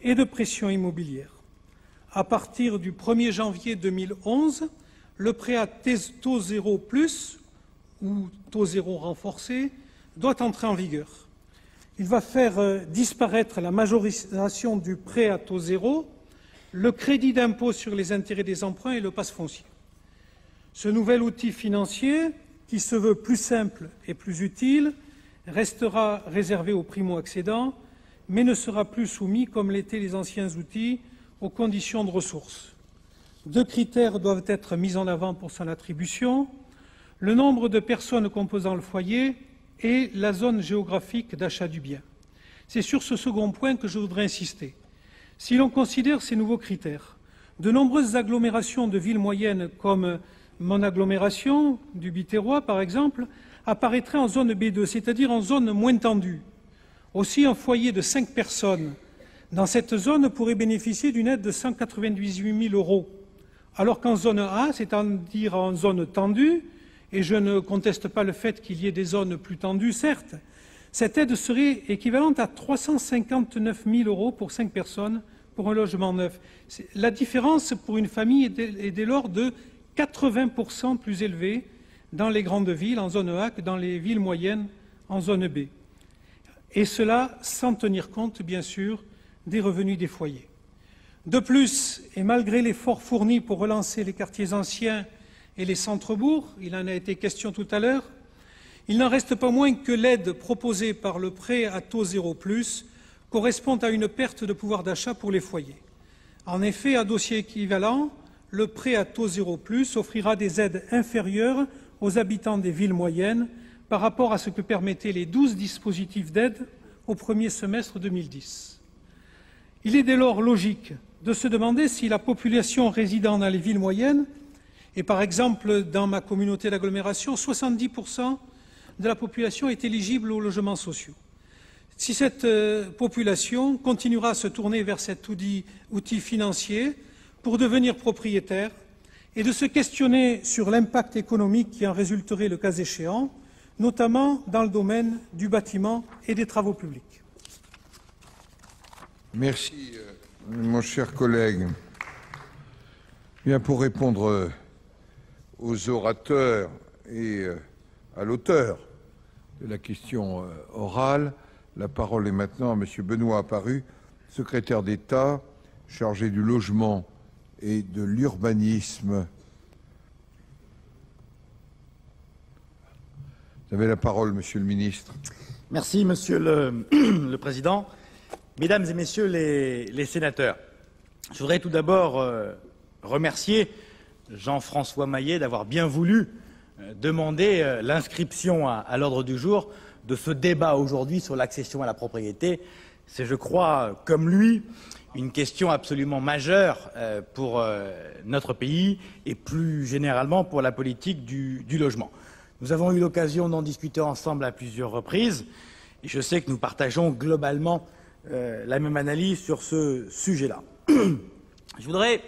et de pression immobilière. À partir du 1er janvier 2011, le prêt à taux zéro plus ou taux zéro renforcé doit entrer en vigueur. Il va faire disparaître la majoration du prêt à taux zéro, le crédit d'impôt sur les intérêts des emprunts et le pass foncier. Ce nouvel outil financier, qui se veut plus simple et plus utile, restera réservé aux primo-accédants, mais ne sera plus soumis, comme l'étaient les anciens outils, aux conditions de ressources. 2 critères doivent être mis en avant pour son attribution: le nombre de personnes composant le foyer et la zone géographique d'achat du bien. C'est sur ce second point que je voudrais insister. Si l'on considère ces nouveaux critères, de nombreuses agglomérations de villes moyennes, comme mon agglomération du Biterrois par exemple, apparaîtraient en zone B2, c'est-à-dire en zone moins tendue. Aussi, un foyer de 5 personnes dans cette zone pourrait bénéficier d'une aide de 198 000 €, alors qu'en zone A, c'est-à-dire en zone tendue, et je ne conteste pas le fait qu'il y ait des zones plus tendues, certes, cette aide serait équivalente à 359 000 € pour 5 personnes pour un logement neuf. La différence pour une famille est dès lors de 80% plus élevée dans les grandes villes en zone A que dans les villes moyennes en zone B. Et cela sans tenir compte, bien sûr, des revenus des foyers. De plus, et malgré l'effort fourni pour relancer les quartiers anciens et les centres-bourgs, il en a été question tout à l'heure, il n'en reste pas moins que l'aide proposée par le prêt à taux 0+ correspond à une perte de pouvoir d'achat pour les foyers. En effet, à dossier équivalent, le prêt à taux 0+ offrira des aides inférieures aux habitants des villes moyennes par rapport à ce que permettaient les 12 dispositifs d'aide au premier semestre 2010. Il est dès lors logique de se demander si la population résidant dans les villes moyennes, et par exemple dans ma communauté d'agglomération, 70% de la population est éligible aux logements sociaux. Si cette population continuera à se tourner vers cet outil financier pour devenir propriétaire et de se questionner sur l'impact économique qui en résulterait le cas échéant, notamment dans le domaine du bâtiment et des travaux publics. Merci, mon cher collègue. Bien, pour répondre aux orateurs et à l'auteur de la question orale, la parole est maintenant à M. Benoît Apparu, secrétaire d'État chargé du logement et de l'urbanisme. Vous avez la parole, Monsieur le Ministre. Merci, Monsieur le Président. Mesdames et Messieurs les sénateurs, je voudrais tout d'abord remercier Jean-François Mayet d'avoir bien voulu demander l'inscription à l'ordre du jour de ce débat aujourd'hui sur l'accession à la propriété. C'est, je crois, comme lui, une question absolument majeure pour notre pays et plus généralement pour la politique du logement. Nous avons eu l'occasion d'en discuter ensemble à plusieurs reprises et je sais que nous partageons globalement la même analyse sur ce sujet-là. Je voudrais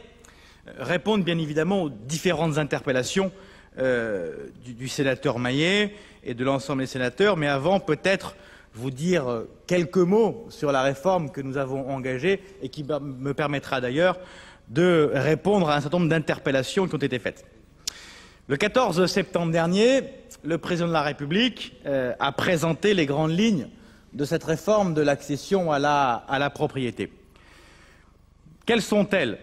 répondre bien évidemment aux différentes interpellations du sénateur Mayet et de l'ensemble des sénateurs, mais avant peut-être vous dire quelques mots sur la réforme que nous avons engagée et qui me permettra d'ailleurs de répondre à un certain nombre d'interpellations qui ont été faites. Le 14 septembre dernier, le président de la République a présenté les grandes lignes de cette réforme de l'accession à la propriété. Quelles sont-elles?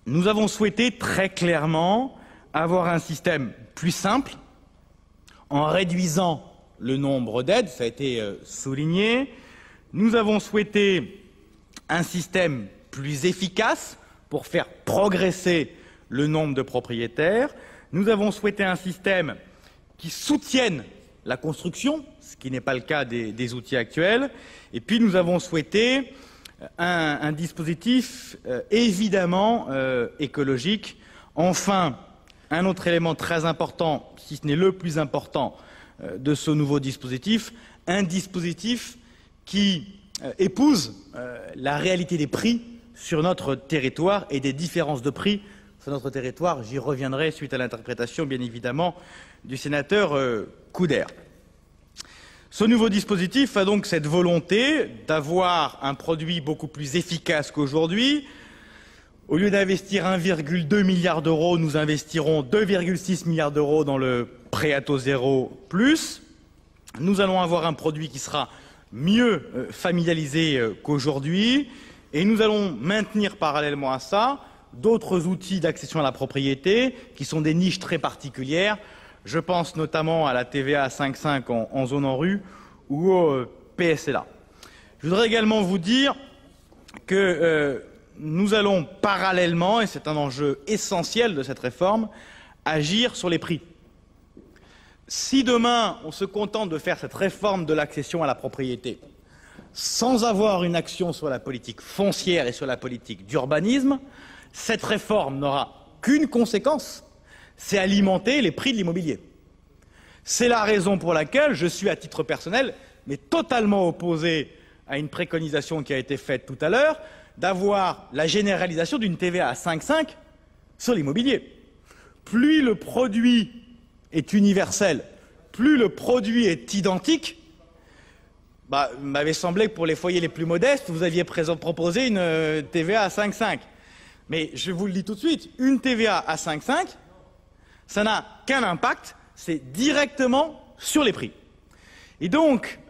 Nous avons souhaité très clairement avoir un système plus simple, en réduisant le nombre d'aides, ça a été souligné. Nous avons souhaité un système plus efficace pour faire progresser le nombre de propriétaires. Nous avons souhaité un système qui soutienne la construction, ce qui n'est pas le cas des outils actuels. Et puis nous avons souhaité un dispositif évidemment écologique. Enfin, un autre élément très important, si ce n'est le plus important de ce nouveau dispositif, un dispositif qui épouse la réalité des prix sur notre territoire et des différences de prix sur notre territoire. J'y reviendrai suite à l'interprétation, bien évidemment, du sénateur Couder. Ce nouveau dispositif a donc cette volonté d'avoir un produit beaucoup plus efficace qu'aujourd'hui. Au lieu d'investir 1,2 milliard d'euros, nous investirons 2,6 milliards d'euros dans le prêt à taux 0+. Nous allons avoir un produit qui sera mieux familialisé qu'aujourd'hui et nous allons maintenir parallèlement à ça d'autres outils d'accession à la propriété qui sont des niches très particulières. Je pense notamment à la TVA à 5,5 en zone en rue ou au PSLA. Je voudrais également vous dire que nous allons parallèlement, et c'est un enjeu essentiel de cette réforme, agir sur les prix. Si demain on se contente de faire cette réforme de l'accession à la propriété sans avoir une action sur la politique foncière et sur la politique d'urbanisme, cette réforme n'aura qu'une conséquence, c'est alimenter les prix de l'immobilier. C'est la raison pour laquelle je suis, à titre personnel, mais totalement opposé à une préconisation qui a été faite tout à l'heure, d'avoir la généralisation d'une TVA à 5,5 sur l'immobilier. Plus le produit est universel, plus le produit est identique. Il m'avait semblé que pour les foyers les plus modestes, vous aviez proposé une TVA à 5,5. Mais je vous le dis tout de suite, une TVA à 5,5, ça n'a qu'un impact, c'est directement sur les prix. Et donc,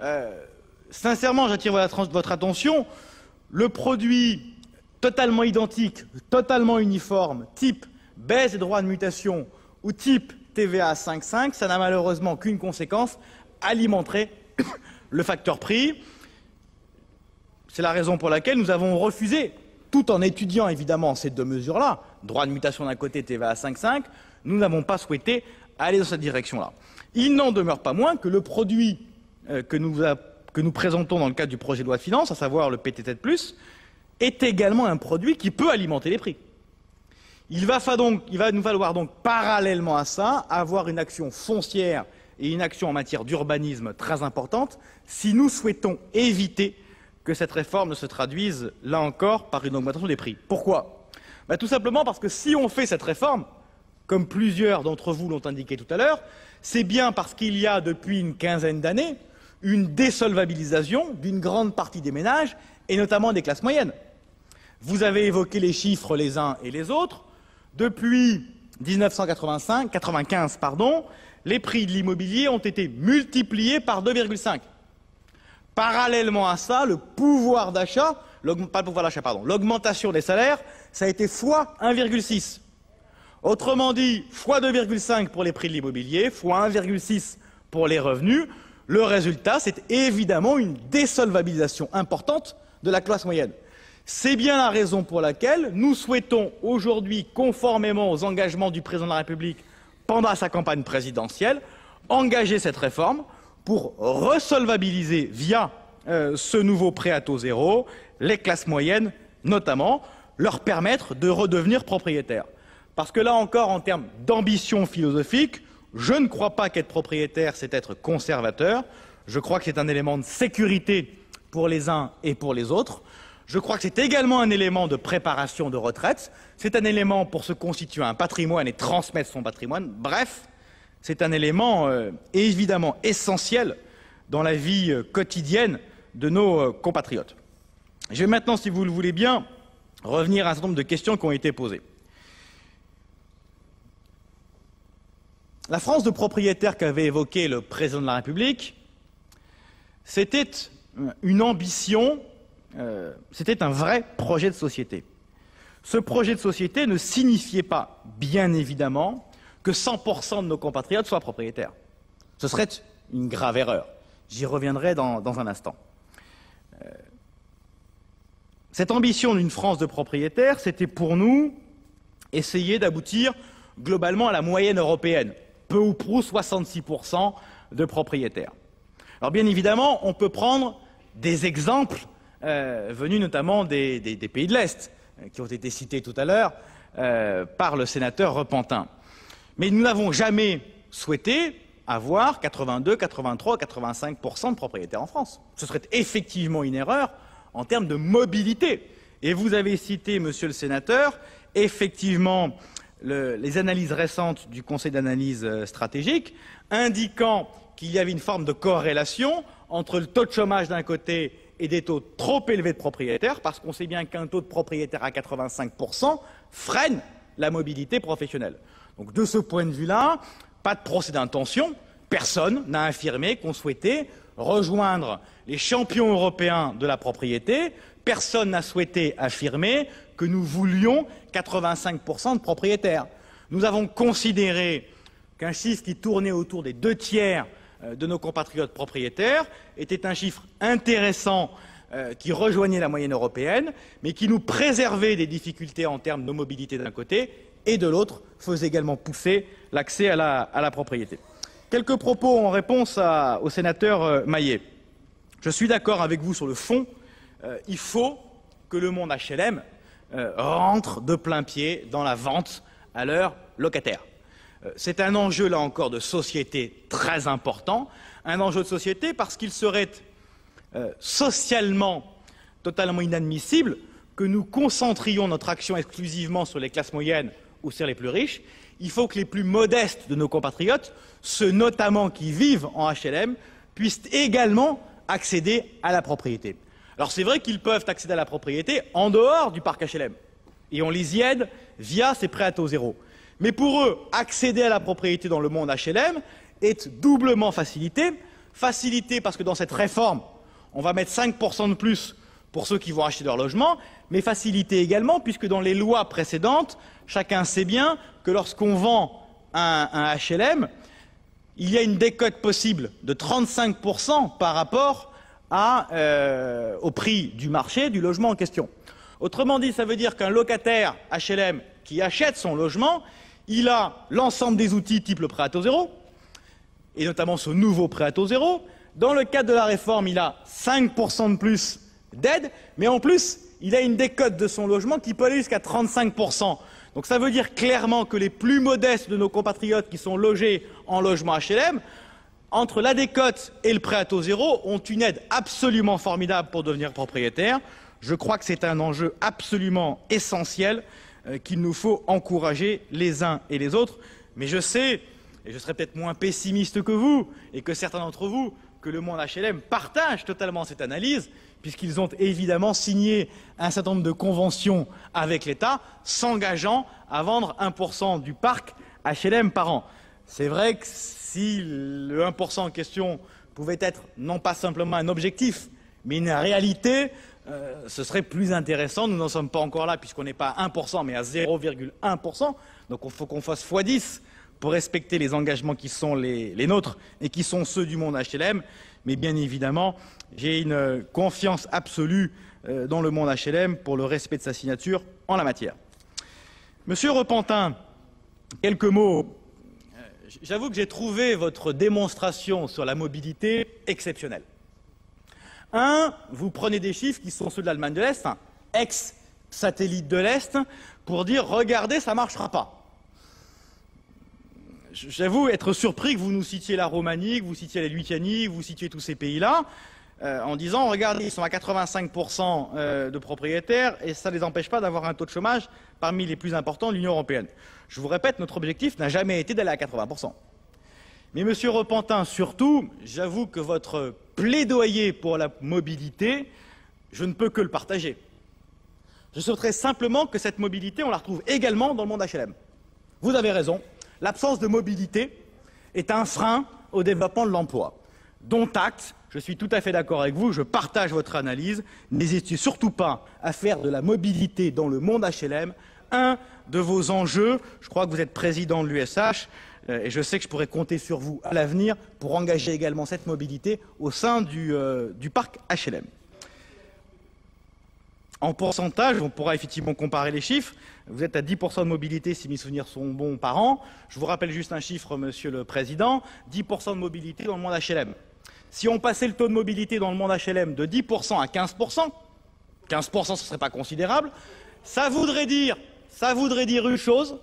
sincèrement, j'attire votre attention, le produit totalement identique, totalement uniforme, type baisse des droits de mutation ou type TVA à 5,5, ça n'a malheureusement qu'une conséquence, alimenter le facteur prix. C'est la raison pour laquelle nous avons refusé, tout en étudiant évidemment ces deux mesures-là, droit de mutation d'un côté, TVA à 5,5, nous n'avons pas souhaité aller dans cette direction-là. Il n'en demeure pas moins que le produit que nous présentons dans le cadre du projet de loi de finances, à savoir le PTZ+, est également un produit qui peut alimenter les prix. Il va nous falloir donc, parallèlement à ça, avoir une action foncière et une action en matière d'urbanisme très importante si nous souhaitons éviter que cette réforme ne se traduise, là encore, par une augmentation des prix. Pourquoi? Tout simplement parce que si on fait cette réforme, comme plusieurs d'entre vous l'ont indiqué tout à l'heure, c'est bien parce qu'il y a depuis une quinzaine d'années une désolvabilisation d'une grande partie des ménages, et notamment des classes moyennes. Vous avez évoqué les chiffres les uns et les autres. Depuis 1995, les prix de l'immobilier ont été multipliés par 2,5. Parallèlement à ça, le pouvoir d'achat, l'augmentation des salaires, ça a été fois 1,6. Autrement dit, fois 2,5 pour les prix de l'immobilier, fois 1,6 pour les revenus. Le résultat, c'est évidemment une désolvabilisation importante de la classe moyenne. C'est bien la raison pour laquelle nous souhaitons aujourd'hui, conformément aux engagements du président de la République pendant sa campagne présidentielle, engager cette réforme pour resolvabiliser via ce nouveau prêt à taux zéro les classes moyennes, notamment, leur permettre de redevenir propriétaires. Parce que là encore, en termes d'ambition philosophique, je ne crois pas qu'être propriétaire, c'est être conservateur. Je crois que c'est un élément de sécurité pour les uns et pour les autres. Je crois que c'est également un élément de préparation de retraite. C'est un élément pour se constituer un patrimoine et transmettre son patrimoine. Bref, c'est un élément évidemment essentiel dans la vie quotidienne de nos compatriotes. Je vais maintenant, si vous le voulez bien, revenir à un certain nombre de questions qui ont été posées. La France de propriétaire qu'avait évoquée le président de la République, c'était une ambition, c'était un vrai projet de société. Ce projet de société ne signifiait pas, bien évidemment, que 100% de nos compatriotes soient propriétaires. Ce serait une grave erreur. J'y reviendrai dans un instant. Cette ambition d'une France de propriétaires, c'était pour nous essayer d'aboutir globalement à la moyenne européenne, peu ou prou 66% de propriétaires. Alors bien évidemment, on peut prendre des exemples venus notamment des pays de l'Est, qui ont été cités tout à l'heure par le sénateur Repentin. Mais nous n'avons jamais souhaité avoir 82, 83, 85% de propriétaires en France. Ce serait effectivement une erreur en termes de mobilité. Et vous avez cité, monsieur le sénateur, effectivement les analyses récentes du Conseil d'analyse stratégique indiquant qu'il y avait une forme de corrélation entre le taux de chômage d'un côté et des taux trop élevés de propriétaires, parce qu'on sait bien qu'un taux de propriétaires à 85% freine la mobilité professionnelle. Donc de ce point de vue-là, pas de procès d'intention, personne n'a affirmé qu'on souhaitait rejoindre les champions européens de la propriété, personne n'a souhaité affirmer que nous voulions 85% de propriétaires. Nous avons considéré qu'un chiffre qui tournait autour des 2/3 de nos compatriotes propriétaires était un chiffre intéressant qui rejoignait la moyenne européenne, mais qui nous préservait des difficultés en termes de mobilité d'un côté et de l'autre faisait également pousser l'accès à la propriété. Quelques propos en réponse au sénateur Maillet. Je suis d'accord avec vous sur le fond. Il faut que le monde HLM rentre de plein pied dans la vente à leurs locataires. C'est un enjeu, là encore, de société très important. Un enjeu de société parce qu'il serait socialement totalement inadmissible que nous concentrions notre action exclusivement sur les classes moyennes sur les plus riches. Il faut que les plus modestes de nos compatriotes, ceux notamment qui vivent en HLM, puissent également accéder à la propriété. Alors c'est vrai qu'ils peuvent accéder à la propriété en dehors du parc HLM, et on les y aide via ces prêts à taux zéro. Mais pour eux, accéder à la propriété dans le monde HLM est doublement facilité. Facilité parce que dans cette réforme, on va mettre 5% de plus pour ceux qui vont acheter leur logement, mais facilité également puisque dans les lois précédentes, chacun sait bien que lorsqu'on vend un HLM, il y a une décote possible de 35% par rapport au prix du marché du logement en question. Autrement dit, ça veut dire qu'un locataire HLM qui achète son logement, il a l'ensemble des outils type le prêt à taux zéro, et notamment ce nouveau prêt à taux zéro. Dans le cadre de la réforme, il a 5% de plus d'aide, mais en plus, il a une décote de son logement qui peut aller jusqu'à 35%. Donc ça veut dire clairement que les plus modestes de nos compatriotes qui sont logés en logement HLM, entre la décote et le prêt à taux zéro, ont une aide absolument formidable pour devenir propriétaire. Je crois que c'est un enjeu absolument essentiel qu'il nous faut encourager les uns et les autres. Mais je sais, et je serai peut-être moins pessimiste que vous, et que certains d'entre vous, que le monde HLM partage totalement cette analyse, puisqu'ils ont évidemment signé un certain nombre de conventions avec l'État, s'engageant à vendre 1% du parc HLM par an. C'est vrai que si le 1% en question pouvait être non pas simplement un objectif, mais une réalité, ce serait plus intéressant. Nous n'en sommes pas encore là, puisqu'on n'est pas à 1%, mais à 0,1%. Donc il faut qu'on fasse x10 pour respecter les engagements qui sont les nôtres et qui sont ceux du monde HLM. Mais bien évidemment, j'ai une confiance absolue dans le monde HLM pour le respect de sa signature en la matière. Monsieur Repentin, quelques mots. J'avoue que j'ai trouvé votre démonstration sur la mobilité exceptionnelle. Vous prenez des chiffres qui sont ceux de l'Allemagne de l'Est, ex-satellite de l'Est, pour dire « regardez, ça ne marchera pas ». J'avoue être surpris que vous nous citiez la Roumanie, que vous citiez la Lituanie, que vous citiez tous ces pays-là, en disant « regardez, ils sont à 85% de propriétaires et ça ne les empêche pas d'avoir un taux de chômage parmi les plus importants de l'Union européenne ». Je vous répète, notre objectif n'a jamais été d'aller à 80%. Mais Monsieur Repentin, surtout, j'avoue que votre plaidoyer pour la mobilité, je ne peux que le partager. Je souhaiterais simplement que cette mobilité, on la retrouve également dans le monde HLM. Vous avez raison, l'absence de mobilité est un frein au développement de l'emploi. Dont acte, je suis tout à fait d'accord avec vous, je partage votre analyse. N'hésitez surtout pas à faire de la mobilité dans le monde HLM un de vos enjeux. Je crois que vous êtes président de l'USH et je sais que je pourrais compter sur vous à l'avenir pour engager également cette mobilité au sein du parc HLM. En pourcentage, on pourra effectivement comparer les chiffres. Vous êtes à 10% de mobilité, si mes souvenirs sont bons, par an. Je vous rappelle juste un chiffre, Monsieur le Président, 10% de mobilité dans le monde HLM. Si on passait le taux de mobilité dans le monde HLM de 10% à 15%, 15% ce ne serait pas considérable, ça voudrait dire une chose,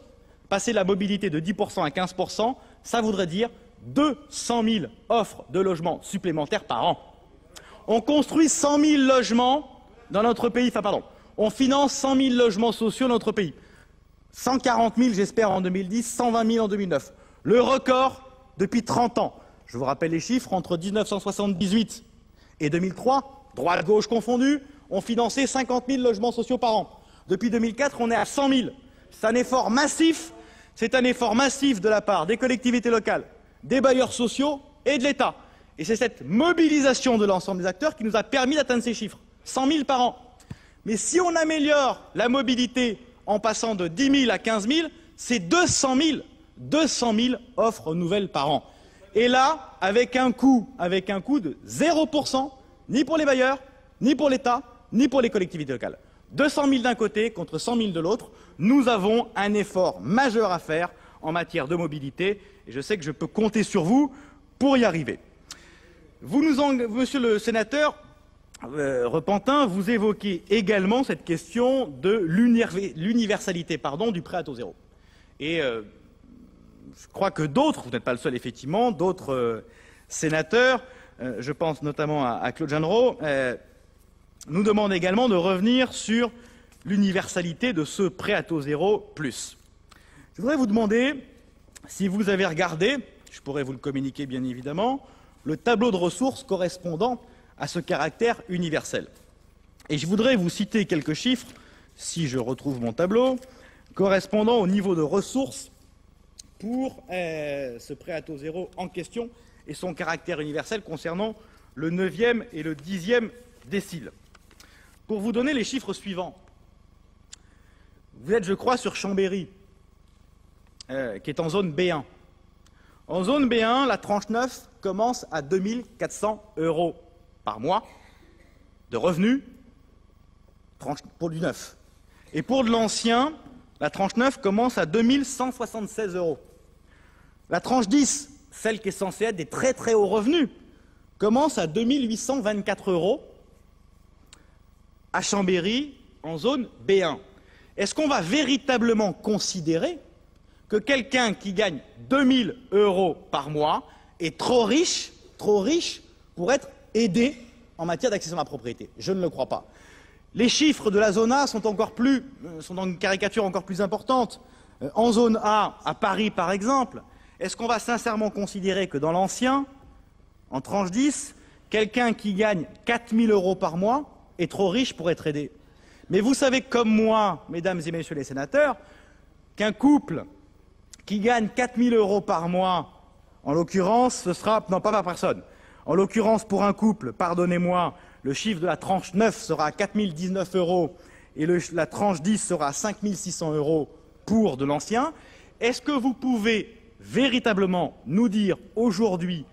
passer la mobilité de 10% à 15%, ça voudrait dire 200 000 offres de logements supplémentaires par an. On construit 100 000 logements dans notre pays, on finance 100 000 logements sociaux dans notre pays. 140 000, j'espère, en 2010, 120 000 en 2009. Le record depuis 30 ans. Je vous rappelle les chiffres, entre 1978 et 2003, droite-gauche confondue, on finançait 50 000 logements sociaux par an. Depuis 2004, on est à 100 000. C'est un effort massif de la part des collectivités locales, des bailleurs sociaux et de l'État. Et c'est cette mobilisation de l'ensemble des acteurs qui nous a permis d'atteindre ces chiffres. 100 000 par an. Mais si on améliore la mobilité en passant de 10 000 à 15 000, c'est 200 000 offres nouvelles par an. Et là, avec un coût de 0%, ni pour les bailleurs, ni pour l'État, ni pour les collectivités locales. 200 000 d'un côté contre 100 000 de l'autre, nous avons un effort majeur à faire en matière de mobilité et je sais que je peux compter sur vous pour y arriver. Monsieur le sénateur Repentin, vous évoquez également cette question de l'universalité du prêt à taux zéro. Et je crois que d'autres, vous n'êtes pas le seul effectivement, d'autres sénateurs, je pense notamment à Claude Jeannereau, nous demandent également de revenir sur l'universalité de ce prêt à taux zéro plus. Je voudrais vous demander si vous avez regardé, je pourrais vous le communiquer bien évidemment, le tableau de ressources correspondant à ce caractère universel. Et je voudrais vous citer quelques chiffres, si je retrouve mon tableau, correspondant au niveau de ressources pour ce prêt à taux zéro en question et son caractère universel concernant le 9e et le 10e décile. Pour vous donner les chiffres suivants, vous êtes, je crois, sur Chambéry, qui est en zone B1. En zone B1, la tranche 9 commence à 2 400 € par mois de revenus pour du neuf. Et pour de l'ancien, la tranche 9 commence à 2 176 €. La tranche 10, celle qui est censée être des très très hauts revenus, commence à 2 824 € à Chambéry, en zone B1. Est-ce qu'on va véritablement considérer que quelqu'un qui gagne 2 000 € par mois est trop riche pour être aidé en matière d'accession à la propriété? Je ne le crois pas. Les chiffres de la zone A sont dans une caricature encore plus importante. En zone A, à Paris par exemple, est-ce qu'on va sincèrement considérer que dans l'ancien, en tranche 10, quelqu'un qui gagne 4 000 € par mois est trop riche pour être aidé? Mais vous savez comme moi, mesdames et messieurs les sénateurs, qu'un couple qui gagne 4 000 € par mois, en l'occurrence, ce sera... Non, pas par personne. En l'occurrence, pour un couple, pardonnez-moi, le chiffre de la tranche 9 sera à 4 019 € et la tranche 10 sera à 5 600 € pour de l'ancien. Est-ce que vous pouvez véritablement nous dire aujourd'hui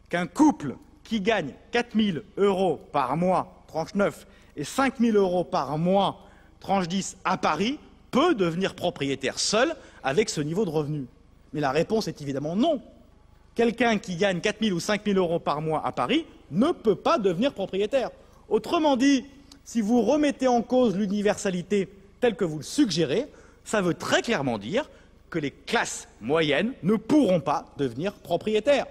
qu'un couple qui gagne 4 000 € par mois, tranche 9, et 5 000 € par mois, tranche 10, à Paris, peut devenir propriétaire seul avec ce niveau de revenu? Mais la réponse est évidemment non. Quelqu'un qui gagne 4 000 ou 5 000 € par mois à Paris ne peut pas devenir propriétaire. Autrement dit, si vous remettez en cause l'universalité telle que vous le suggérez, ça veut très clairement dire que les classes moyennes ne pourront pas devenir propriétaires.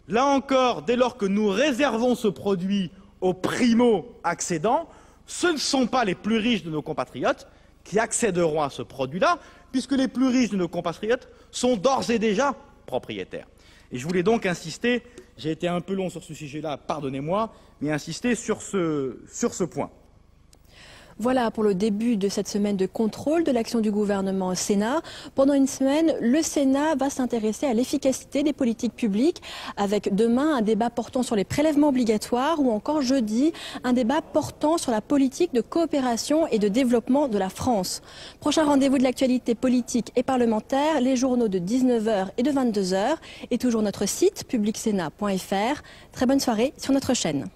Là encore, dès lors que nous réservons ce produit aux primo-accédants, ce ne sont pas les plus riches de nos compatriotes qui accéderont à ce produit-là, puisque les plus riches de nos compatriotes sont d'ores et déjà propriétaires. Et je voulais donc insister, j'ai été un peu long sur ce sujet-là, pardonnez-moi, mais insister sur ce point. Voilà pour le début de cette semaine de contrôle de l'action du gouvernement au Sénat. Pendant une semaine, le Sénat va s'intéresser à l'efficacité des politiques publiques, avec demain un débat portant sur les prélèvements obligatoires ou encore jeudi un débat portant sur la politique de coopération et de développement de la France. Prochain rendez-vous de l'actualité politique et parlementaire, les journaux de 19h et de 22h et toujours notre site publicsénat.fr. Très bonne soirée sur notre chaîne.